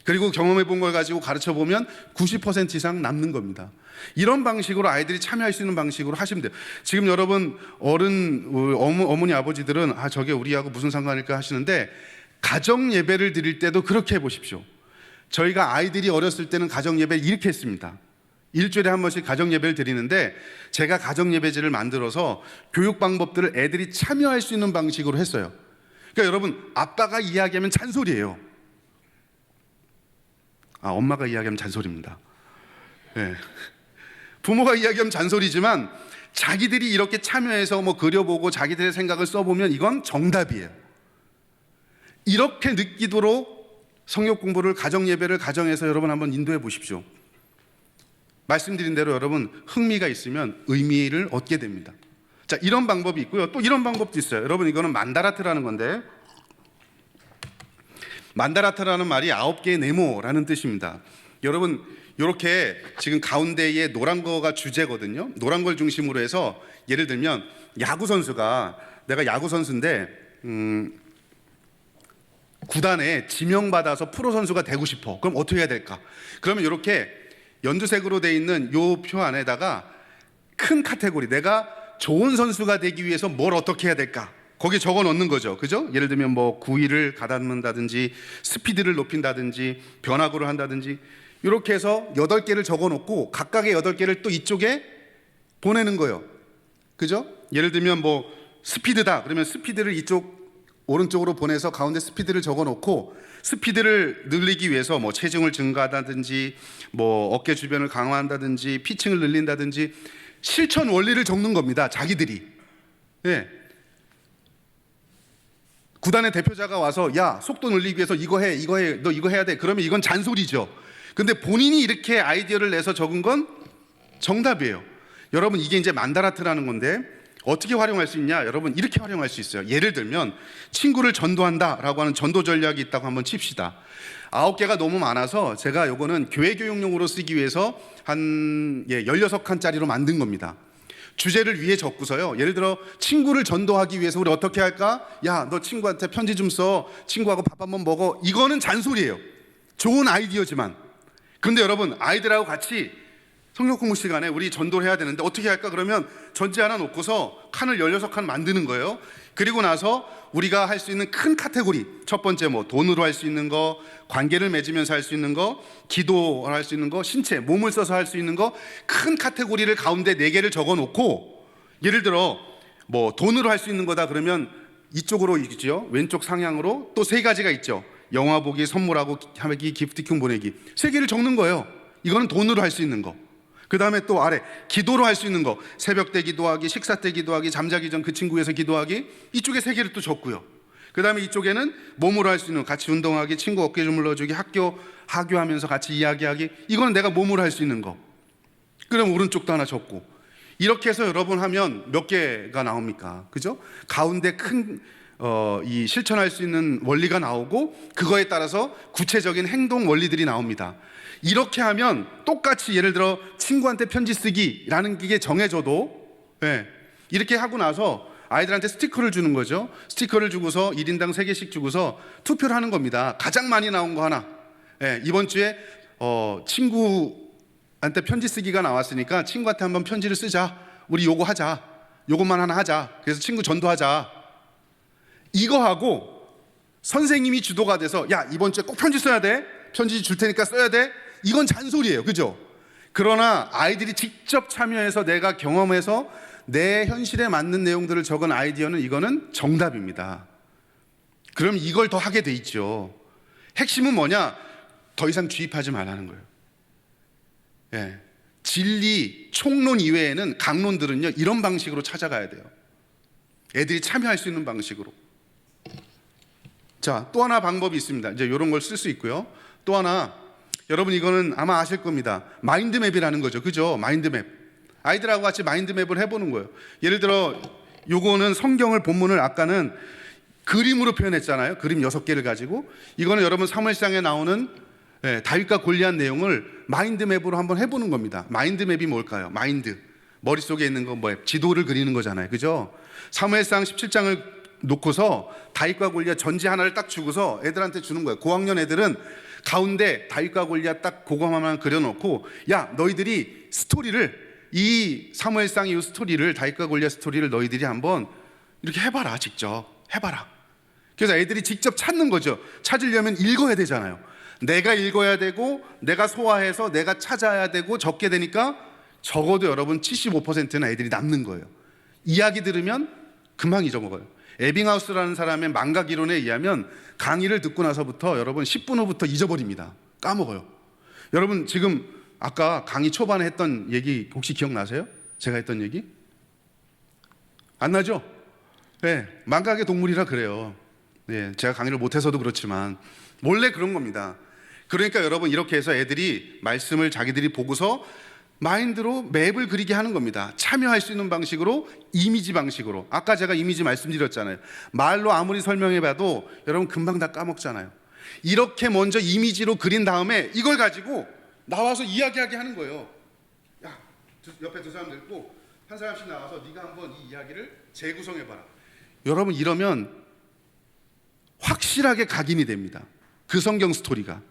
그리고 경험해 본 걸 가지고 가르쳐 보면 90% 이상 남는 겁니다. 이런 방식으로 아이들이 참여할 수 있는 방식으로 하시면 돼요. 지금 여러분 어머니 아버지들은 저게 우리하고 무슨 상관일까 하시는데, 가정 예배를 드릴 때도 그렇게 해보십시오. 저희가 아이들이 어렸을 때는 가정 예배를 이렇게 했습니다. 일주일에 한 번씩 가정 예배를 드리는데, 제가 가정 예배제를 만들어서 교육 방법들을 애들이 참여할 수 있는 방식으로 했어요. 그러니까 여러분, 아빠가 이야기하면 잔소리예요. 엄마가 이야기하면 잔소리입니다. 부모가 이야기하면 잔소리지만 자기들이 이렇게 참여해서 뭐 그려보고 자기들의 생각을 써보면 이건 정답이에요. 이렇게 느끼도록 성경 공부를, 가정 예배를 가정에서 여러분 한번 인도해 보십시오. 말씀드린 대로 여러분, 흥미가 있으면 의미를 얻게 됩니다. 자, 이런 방법이 있고요. 또 이런 방법도 있어요. 여러분, 이거는 만다라트라는 건데, 만다라트라는 말이 9개의 네모라는 뜻입니다. 여러분, 이렇게 지금 가운데에 노란 거가 주제거든요. 노란 걸 중심으로 해서, 예를 들면 야구 선수가, 내가 야구 선수인데 구단에 지명받아서 프로 선수가 되고 싶어. 그럼 어떻게 해야 될까? 그러면 이렇게 연두색으로 되어 있는 요 표 안에다가 큰 카테고리, 내가 좋은 선수가 되기 위해서 뭘 어떻게 해야 될까? 거기에 적어 넣는 거죠. 그죠? 예를 들면 뭐 구위를 가다듬는다든지, 스피드를 높인다든지, 변화구를 한다든지, 이렇게 해서 8개를 적어 놓고 각각의 8개를 또 이쪽에 보내는 거예요. 그죠? 예를 들면 뭐 스피드다. 그러면 스피드를 이쪽 오른쪽으로 보내서 가운데 스피드를 적어 놓고, 스피드를 늘리기 위해서 뭐 체중을 증가하다든지, 뭐 어깨 주변을 강화한다든지, 피칭을 늘린다든지, 실천 원리를 적는 겁니다. 자기들이. 구단의 대표자가 와서 야, 속도 늘리기 위해서 이거 해, 너 이거 해야 돼. 그러면 이건 잔소리죠. 근데 본인이 이렇게 아이디어를 내서 적은 건 정답이에요. 여러분, 이게 이제 만다라트라는 건데, 어떻게 활용할 수 있냐? 여러분, 이렇게 활용할 수 있어요. 예를 들면 친구를 전도한다라고 하는 전도 전략이 있다고 한번 칩시다. 9개가 너무 많아서 제가 요거는 교회 교육용으로 쓰기 위해서 한 16칸짜리로 만든 겁니다. 주제를 위에 적고서요. 예를 들어 친구를 전도하기 위해서 우리 어떻게 할까? 야, 너 친구한테 편지 좀 써. 친구하고 밥 한번 먹어. 이거는 잔소리예요. 좋은 아이디어지만. 근데 여러분, 아이들하고 같이 성경 공부 시간에 우리 전도를 해야 되는데 어떻게 할까? 그러면 전지 하나 놓고서 칸을 16칸 만드는 거예요. 그리고 나서 우리가 할 수 있는 큰 카테고리, 첫 번째 뭐 돈으로 할 수 있는 거, 관계를 맺으면서 할 수 있는 거, 기도를 할 수 있는 거, 신체, 몸을 써서 할 수 있는 거, 큰 카테고리를 가운데 4개를 적어 놓고, 예를 들어 뭐 돈으로 할 수 있는 거다 그러면 이쪽으로 있죠. 왼쪽 상향으로 또 3가지가 있죠. 영화 보기, 선물하고 하기, 기프티콘 보내기. 3개를 적는 거예요. 이거는 돈으로 할 수 있는 거. 그 다음에 또 아래 기도로 할 수 있는 거, 새벽 때 기도하기, 식사 때 기도하기, 잠자기 전 그 친구 위해서 기도하기. 이쪽에 3개를 또 적고요. 그 다음에 이쪽에는 몸으로 할 수 있는 거, 같이 운동하기, 친구 어깨 주물러주기, 하교하면서 같이 이야기하기. 이거는 내가 몸으로 할 수 있는 거. 그럼 오른쪽도 하나 적고. 이렇게 해서 여러분 하면 몇 개가 나옵니까? 그죠? 가운데 큰 이 실천할 수 있는 원리가 나오고, 그거에 따라서 구체적인 행동 원리들이 나옵니다. 이렇게 하면 똑같이 예를 들어 친구한테 편지 쓰기라는 게 정해져도, 이렇게 하고 나서 아이들한테 스티커를 주는 거죠. 스티커를 주고서 1인당 3개씩 주고서 투표를 하는 겁니다. 가장 많이 나온 거 하나. 이번 주에 친구한테 편지 쓰기가 나왔으니까 친구한테 한번 편지를 쓰자. 우리 요거 하자. 요것만 하나 하자. 그래서 친구 전도하자. 이거 하고 선생님이 주도가 돼서, 야, 이번 주에 꼭 편지 써야 돼. 편지 줄 테니까 써야 돼. 이건 잔소리예요. 그죠? 그러나 아이들이 직접 참여해서 내가 경험해서 내 현실에 맞는 내용들을 적은 아이디어는, 이거는 정답입니다. 그럼 이걸 더 하게 돼 있죠. 핵심은 뭐냐? 더 이상 주입하지 말라는 거예요. 진리, 총론 이외에는 강론들은요, 이런 방식으로 찾아가야 돼요. 애들이 참여할 수 있는 방식으로. 자, 또 하나 방법이 있습니다. 이제 이런 걸 쓸 수 있고요. 또 하나, 여러분 이거는 아마 아실 겁니다. 마인드맵이라는 거죠. 그죠? 마인드맵. 아이들하고 같이 마인드맵을 해보는 거예요. 예를 들어 요거는 성경을 본문을 아까는 그림으로 표현했잖아요. 그림 6개를 가지고. 이거는 여러분 사무엘상에 나오는 다윗과 골리앗 내용을 마인드맵으로 한번 해보는 겁니다. 마인드맵이 뭘까요? 마인드. 머릿속에 있는 거 뭐예요? 지도를 그리는 거잖아요. 그죠? 사무엘상 17장을 놓고서 다윗과 골리앗 전지 하나를 딱 주고서 애들한테 주는 거예요. 고학년 애들은 가운데 다윗과 골리앗 딱 그거만 그려놓고, 야, 너희들이 스토리를, 이 사무엘상 이 스토리를, 다윗과 골리앗 스토리를 너희들이 한번 이렇게 해봐라. 직접 해봐라. 그래서 애들이 직접 찾는 거죠. 찾으려면 읽어야 되잖아요. 내가 읽어야 되고, 내가 소화해서 내가 찾아야 되고, 적게 되니까 적어도 여러분 75%는 애들이 남는 거예요. 이야기 들으면 금방 잊어먹어요. 에빙하우스라는 사람의 망각 이론에 의하면 강의를 듣고 나서부터 여러분 10분 후부터 잊어버립니다. 까먹어요. 여러분 지금 아까 강의 초반에 했던 얘기 혹시 기억나세요? 제가 했던 얘기? 안 나죠? 망각의 동물이라 그래요. 제가 강의를 못해서도 그렇지만 원래 그런 겁니다. 그러니까 여러분 이렇게 해서 애들이 말씀을 자기들이 보고서 마인드로 맵을 그리게 하는 겁니다. 참여할 수 있는 방식으로, 이미지 방식으로. 아까 제가 이미지 말씀드렸잖아요. 말로 아무리 설명해봐도 여러분 금방 다 까먹잖아요. 이렇게 먼저 이미지로 그린 다음에 이걸 가지고 나와서 이야기하게 하는 거예요. 야, 옆에 2사람 있고 한 사람씩 나와서 네가 한번 이 이야기를 재구성해봐라. 여러분 이러면 확실하게 각인이 됩니다. 그 성경 스토리가.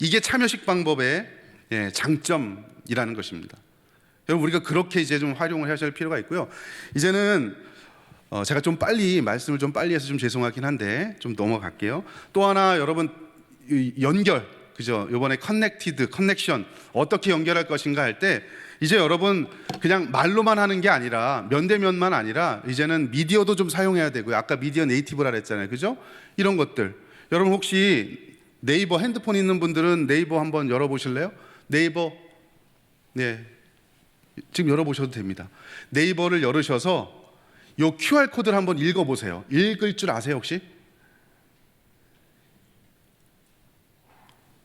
이게 참여식 방법의 장점이라는 것입니다. 여러분 우리가 그렇게 이제 좀 활용을 하실 필요가 있고요. 이제는 제가 좀 빨리 말씀을 좀 빨리 해서 좀 죄송하긴 한데 좀 넘어갈게요. 또 하나 여러분 연결, 그죠? 이번에 커넥션 어떻게 연결할 것인가 할 때 이제 여러분 그냥 말로만 하는 게 아니라 면대면만 아니라 이제는 미디어도 좀 사용해야 되고요. 아까 미디어 네이티브라 그랬잖아요. 그죠? 이런 것들. 여러분 혹시 네이버 핸드폰 있는 분들은 네이버 한번 열어보실래요? 네이버, 지금 열어보셔도 됩니다. 네이버를 열으셔서 요 QR코드를 한번 읽어보세요. 읽을 줄 아세요 혹시?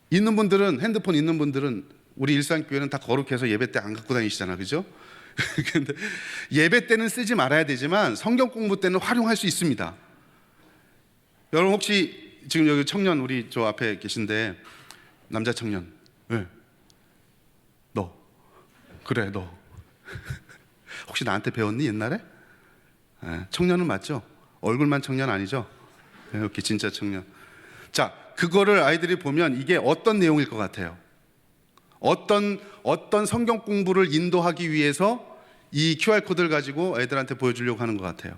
있는 분들은, 핸드폰 있는 분들은, 우리 일산교회는 다 거룩해서 예배 때 안 갖고 다니시잖아. 그죠? 근데 예배 때는 쓰지 말아야 되지만 성경 공부 때는 활용할 수 있습니다. 여러분 혹시 지금 여기 청년 우리 저 앞에 계신데 남자 청년, 네. 너 그래 너 혹시 나한테 배웠니 옛날에? 네. 청년은 맞죠? 얼굴만 청년 아니죠? 네, 이렇게 진짜 청년. 자, 그거를 아이들이 보면 이게 어떤 내용일 것 같아요? 어떤 성경 공부를 인도하기 위해서 이 QR코드를 가지고 애들한테 보여주려고 하는 것 같아요?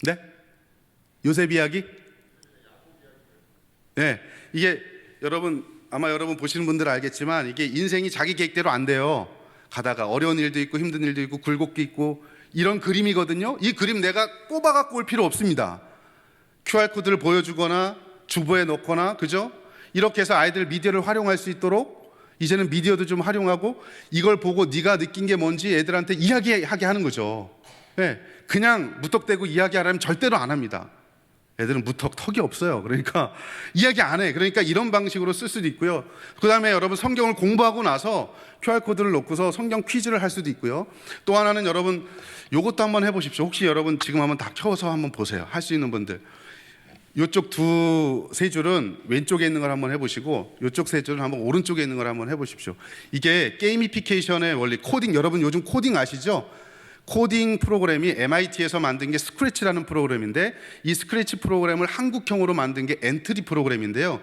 네? 요셉 이야기? 네, 이게 아마 여러분 보시는 분들은 알겠지만 이게 인생이 자기 계획대로 안 돼요. 가다가 어려운 일도 있고 힘든 일도 있고 굴곡도 있고 이런 그림이거든요. 이 그림 내가 꼽아갖고 올 필요 없습니다. QR코드를 보여주거나 주보에 넣거나, 그죠? 이렇게 해서 아이들 미디어를 활용할 수 있도록 이제는 미디어도 좀 활용하고 이걸 보고 네가 느낀 게 뭔지 애들한테 이야기하게 하는 거죠. 네, 그냥 무턱대고 이야기하라면 절대로 안 합니다. 애들은 턱이 없어요. 그러니까 이야기 안 해. 그러니까 이런 방식으로 쓸 수도 있고요. 그 다음에 여러분 성경을 공부하고 나서 QR코드를 놓고서 성경 퀴즈를 할 수도 있고요. 또 하나는 여러분 요것도 한번 해보십시오. 혹시 여러분 지금 한번 다 켜서 한번 보세요. 할 수 있는 분들. 이쪽 세 줄은 왼쪽에 있는 걸 한번 해보시고 이쪽 세 줄은 한번 오른쪽에 있는 걸 한번 해보십시오. 이게 게이미피케이션의 원리, 코딩, 여러분 요즘 코딩 아시죠? 코딩 프로그램이 MIT에서 만든 게 스크래치라는 프로그램인데 이 스크래치 프로그램을 한국형으로 만든 게 엔트리 프로그램인데요.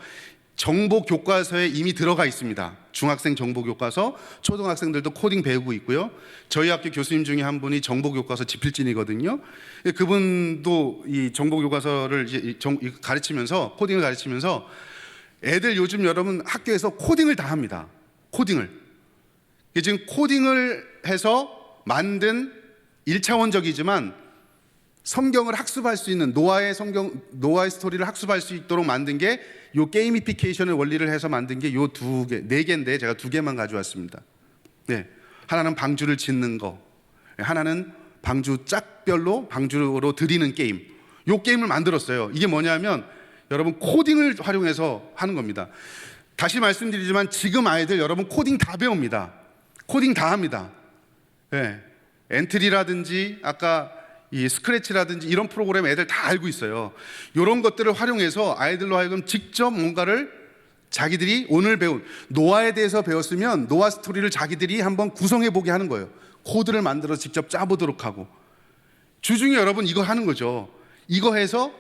정보 교과서에 이미 들어가 있습니다. 중학생 정보 교과서, 초등학생들도 코딩 배우고 있고요. 저희 학교 교수님 중에 한 분이 정보 교과서 지필진이거든요. 그분도 이 정보 교과서를 가르치면서 코딩을 가르치면서 애들 요즘 여러분 학교에서 코딩을 다 합니다. 코딩을. 지금 코딩을 해서 만든 1차원적이지만 성경을 학습할 수 있는 노아의 스토리를 학습할 수 있도록 만든 게 요 게이미피케이션의 원리를 해서 만든 게 요 네 개인데 제가 2개만 가져왔습니다. 네. 하나는 방주를 짓는 거, 하나는 방주 짝별로 방주로 드리는 게임. 요 게임을 만들었어요. 이게 뭐냐면 여러분 코딩을 활용해서 하는 겁니다. 다시 말씀드리지만 지금 아이들 여러분 코딩 다 배웁니다. 코딩 다 합니다. 네. 엔트리라든지 아까 이 스크래치라든지 이런 프로그램 애들 다 알고 있어요. 이런 것들을 활용해서 아이들로 하여금 직접 뭔가를 자기들이 오늘 배운 노아에 대해서 배웠으면 노아 스토리를 자기들이 한번 구성해 보게 하는 거예요. 코드를 만들어서 직접 짜보도록 하고 주중에 여러분 이거 하는 거죠. 이거 해서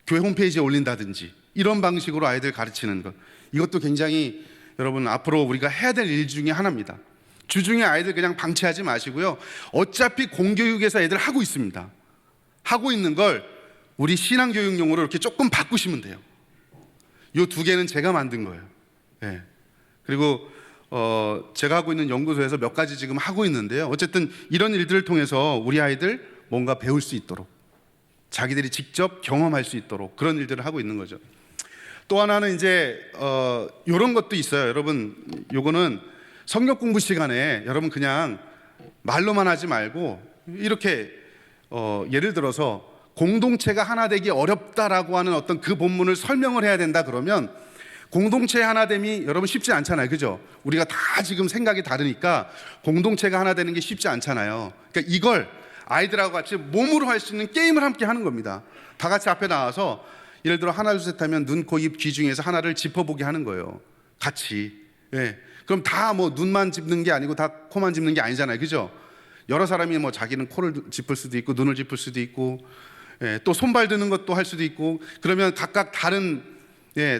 교회 홈페이지에 올린다든지 이런 방식으로 아이들 가르치는 것, 이것도 굉장히 여러분 앞으로 우리가 해야 될 일 중에 하나입니다. 주중에 아이들 그냥 방치하지 마시고요. 어차피 공교육에서 애들 하고 있습니다. 하고 있는 걸 우리 신앙교육용으로 이렇게 조금 바꾸시면 돼요. 이 2개는 제가 만든 거예요. 네. 그리고 제가 하고 있는 연구소에서 몇 가지 지금 하고 있는데요. 어쨌든 이런 일들을 통해서 우리 아이들 뭔가 배울 수 있도록, 자기들이 직접 경험할 수 있도록 그런 일들을 하고 있는 거죠. 또 하나는 이제 이런 것도 있어요. 여러분, 요거는 성경 공부 시간에 여러분 그냥 말로만 하지 말고 이렇게 예를 들어서 공동체가 하나 되기 어렵다라고 하는 어떤 그 본문을 설명을 해야 된다 그러면 공동체 하나됨이 여러분 쉽지 않잖아요. 그죠? 우리가 다 지금 생각이 다르니까 공동체가 하나 되는 게 쉽지 않잖아요. 그러니까 이걸 아이들하고 같이 몸으로 할 수 있는 게임을 함께 하는 겁니다. 다 같이 앞에 나와서 예를 들어 하나 둘 셋 하면 눈, 코, 입, 귀 중에서 하나를 짚어보게 하는 거예요. 같이. 예. 그럼 다 뭐 눈만 짚는 게 아니고 다 코만 짚는 게 아니잖아요. 그죠? 여러 사람이 뭐 자기는 코를 짚을 수도 있고 눈을 짚을 수도 있고, 예, 또 손발 드는 것도 할 수도 있고, 그러면 각각 다른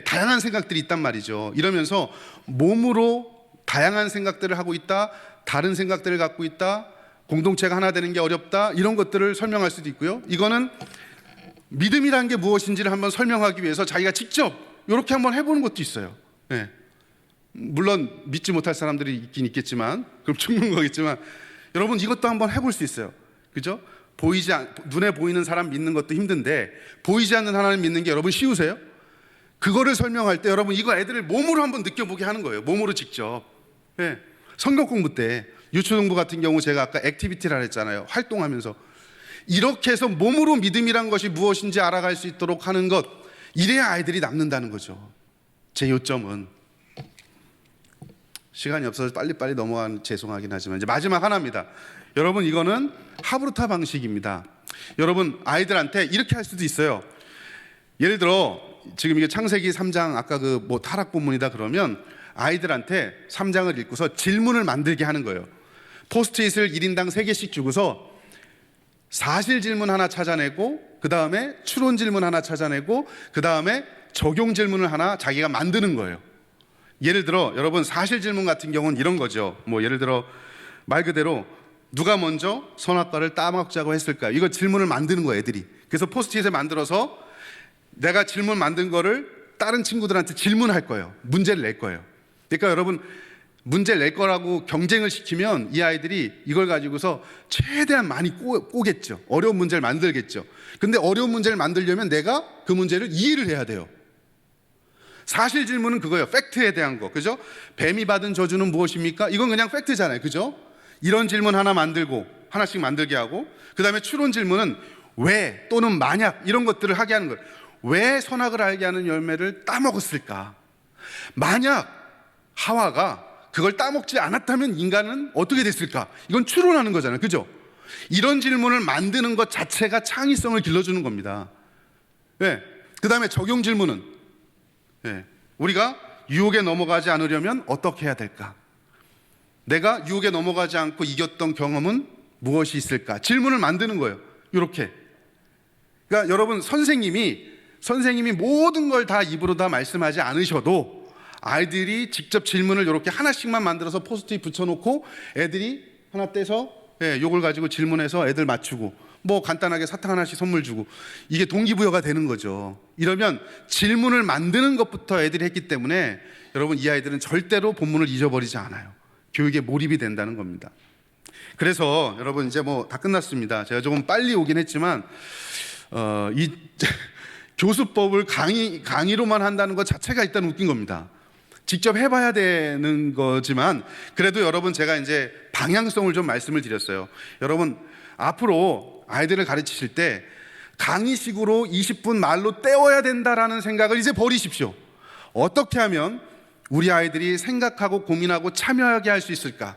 다양한 생각들이 있단 말이죠. 이러면서 몸으로 다양한 생각들을 하고 있다, 다른 생각들을 갖고 있다, 공동체가 하나 되는 게 어렵다, 이런 것들을 설명할 수도 있고요. 이거는 믿음이라는 게 무엇인지를 한번 설명하기 위해서 자기가 직접 이렇게 한번 해보는 것도 있어요. 예. 물론 믿지 못할 사람들이 있긴 있겠지만, 그럼 죽는 거겠지만, 여러분 이것도 한번 해볼 수 있어요. 그죠? 눈에 보이는 사람 믿는 것도 힘든데 보이지 않는 하나님 믿는 게 여러분 쉬우세요? 그거를 설명할 때 여러분 이거 애들을 몸으로 한번 느껴보게 하는 거예요. 몸으로 직접. 네. 성경 공부 때 유초등부 같은 경우 제가 아까 액티비티라 했잖아요. 활동하면서 이렇게 해서 몸으로 믿음이란 것이 무엇인지 알아갈 수 있도록 하는 것, 이래야 아이들이 남는다는 거죠. 제 요점은 시간이 없어서 빨리빨리 넘어가는 죄송하긴 하지만 이제 마지막 하나입니다. 여러분 이거는 하브루타 방식입니다. 여러분 아이들한테 이렇게 할 수도 있어요. 예를 들어 지금 이게 창세기 3장 아까 그 뭐 타락 본문이다 그러면 아이들한테 3장을 읽고서 질문을 만들게 하는 거예요. 포스트잇을 1인당 3개씩 주고서 사실 질문 하나 찾아내고 그 다음에 추론 질문 하나 찾아내고 그 다음에 적용 질문을 하나 자기가 만드는 거예요. 예를 들어 여러분 사실 질문 같은 경우는 이런 거죠. 뭐 예를 들어 말 그대로 누가 먼저 선악과를 따먹자고 했을까? 이거 질문을 만드는 거예요, 애들이. 그래서 포스트잇에 만들어서 내가 질문 만든 거를 다른 친구들한테 질문할 거예요. 문제를 낼 거예요. 그러니까 여러분 문제를 낼 거라고 경쟁을 시키면 이 아이들이 이걸 가지고서 최대한 많이 꼬겠죠. 어려운 문제를 만들겠죠. 근데 어려운 문제를 만들려면 내가 그 문제를 이해를 해야 돼요. 사실 질문은 그거예요. 팩트에 대한 거. 그죠? 뱀이 받은 저주는 무엇입니까? 이건 그냥 팩트잖아요. 그죠? 이런 질문 하나 만들고 하나씩 만들게 하고 그 다음에 추론 질문은 왜 또는 만약 이런 것들을 하게 하는 거예요. 왜 선악을 알게 하는 열매를 따먹었을까? 만약 하와가 그걸 따먹지 않았다면 인간은 어떻게 됐을까? 이건 추론하는 거잖아요. 그죠? 이런 질문을 만드는 것 자체가 창의성을 길러주는 겁니다. 네. 그 다음에 적용 질문은 네. 우리가 유혹에 넘어가지 않으려면 어떻게 해야 될까? 내가 유혹에 넘어가지 않고 이겼던 경험은 무엇이 있을까? 질문을 만드는 거예요. 이렇게. 그러니까 여러분 선생님이 모든 걸 다 입으로 다 말씀하지 않으셔도 아이들이 직접 질문을 이렇게 하나씩만 만들어서 포스트잇 붙여놓고 애들이 하나 떼서 요걸 가지고 질문해서 애들 맞추고 뭐 간단하게 사탕 하나씩 선물 주고 이게 동기부여가 되는 거죠. 이러면 질문을 만드는 것부터 애들이 했기 때문에 여러분 이 아이들은 절대로 본문을 잊어버리지 않아요. 교육에 몰입이 된다는 겁니다. 그래서 여러분 이제 뭐 다 끝났습니다. 제가 조금 빨리 오긴 했지만 이 교수법을 강의로만 한다는 것 자체가 일단 웃긴 겁니다. 직접 해봐야 되는 거지만 그래도 여러분 제가 이제 방향성을 좀 말씀을 드렸어요. 여러분 앞으로 아이들을 가르치실 때 강의식으로 20분 말로 때워야 된다라는 생각을 이제 버리십시오. 어떻게 하면 우리 아이들이 생각하고 고민하고 참여하게 할 수 있을까?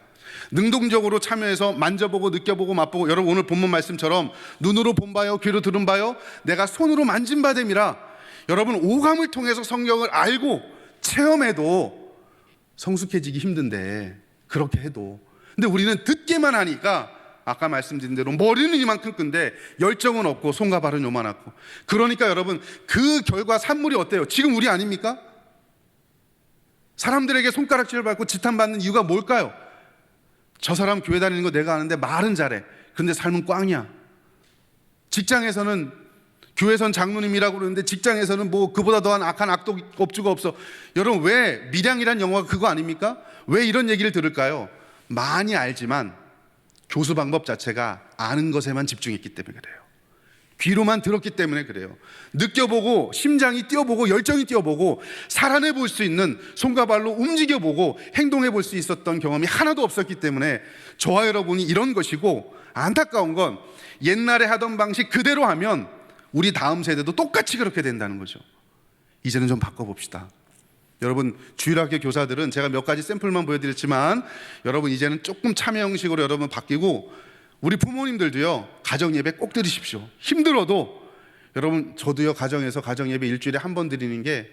능동적으로 참여해서 만져보고 느껴보고 맛보고 여러분 오늘 본문 말씀처럼 눈으로 본 바요 귀로 들은 바요 내가 손으로 만진 바 됨이라. 여러분 오감을 통해서 성경을 알고 체험해도 성숙해지기 힘든데 그렇게 해도 근데 우리는 듣기만 하니까 아까 말씀드린 대로 머리는 이만큼 큰데 열정은 없고 손과 발은 요만하고 그러니까 여러분 그 결과 산물이 어때요? 지금 우리 아닙니까? 사람들에게 손가락질을 받고 지탄받는 이유가 뭘까요? 저 사람 교회 다니는 거 내가 아는데 말은 잘해. 근데 삶은 꽝이야. 직장에서는 교회선 장로님이라고 그러는데 직장에서는 뭐 그보다 더한 악한 업주가 없어. 여러분 왜 밀양이란 영화가 그거 아닙니까? 왜 이런 얘기를 들을까요? 많이 알지만 교수 방법 자체가 아는 것에만 집중했기 때문에 그래요. 귀로만 들었기 때문에 그래요. 느껴보고 심장이 뛰어보고 열정이 뛰어보고 살아내 볼 수 있는 손과 발로 움직여보고 행동해 볼 수 있었던 경험이 하나도 없었기 때문에 저와 여러분이 이런 것이고 안타까운 건 옛날에 하던 방식 그대로 하면 우리 다음 세대도 똑같이 그렇게 된다는 거죠. 이제는 좀 바꿔봅시다. 여러분 주일학교 교사들은 제가 몇 가지 샘플만 보여드렸지만 여러분 이제는 조금 참여 형식으로 여러분 바뀌고 우리 부모님들도요 가정예배 꼭 드리십시오. 힘들어도 여러분 저도요 가정에서 가정예배 일주일에 한 번 드리는 게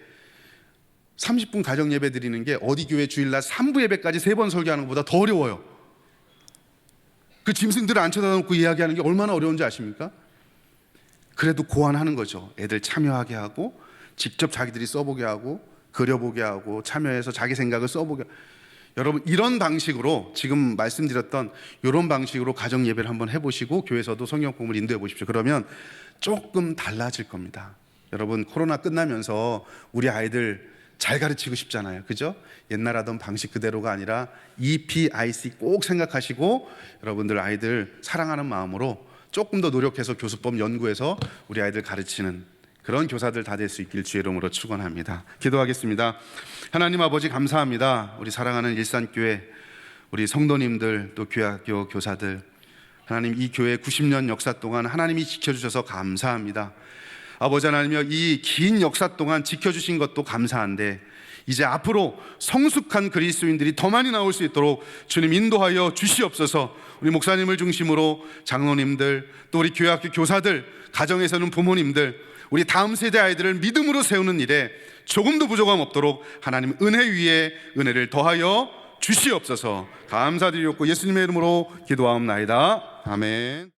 30분 가정예배 드리는 게 어디 교회 주일날 3부 예배까지 3번 설교하는 것보다 더 어려워요. 그 짐승들을 안 쳐다놓고 이야기하는 게 얼마나 어려운지 아십니까? 그래도 고안하는 거죠. 애들 참여하게 하고 직접 자기들이 써보게 하고 그려보게 하고 참여해서 자기 생각을 써보게 하고. 여러분 이런 방식으로 지금 말씀드렸던 이런 방식으로 가정 예배를 한번 해보시고 교회에서도 성경 공부를 인도해 보십시오. 그러면 조금 달라질 겁니다. 여러분 코로나 끝나면서 우리 아이들 잘 가르치고 싶잖아요. 그죠? 옛날 하던 방식 그대로가 아니라 EPIC 꼭 생각하시고 여러분들 아이들 사랑하는 마음으로 조금 더 노력해서 교수법 연구해서 우리 아이들 가르치는 그런 교사들 다 될 수 있길 주의 이름으로 축원합니다. 기도하겠습니다. 하나님 아버지 감사합니다. 우리 사랑하는 일산교회 우리 성도님들 또 교회학교 교사들 하나님 이 교회 90년 역사 동안 하나님이 지켜주셔서 감사합니다. 아버지 하나님이여 이 긴 역사 동안 지켜주신 것도 감사한데 이제 앞으로 성숙한 그리스도인들이 더 많이 나올 수 있도록 주님 인도하여 주시옵소서. 우리 목사님을 중심으로 장로님들, 또 우리 교회학교 교사들, 가정에서는 부모님들, 우리 다음 세대 아이들을 믿음으로 세우는 일에 조금도 부족함 없도록 하나님 은혜 위에 은혜를 더하여 주시옵소서. 감사드리옵고 예수님의 이름으로 기도하옵나이다. 아멘.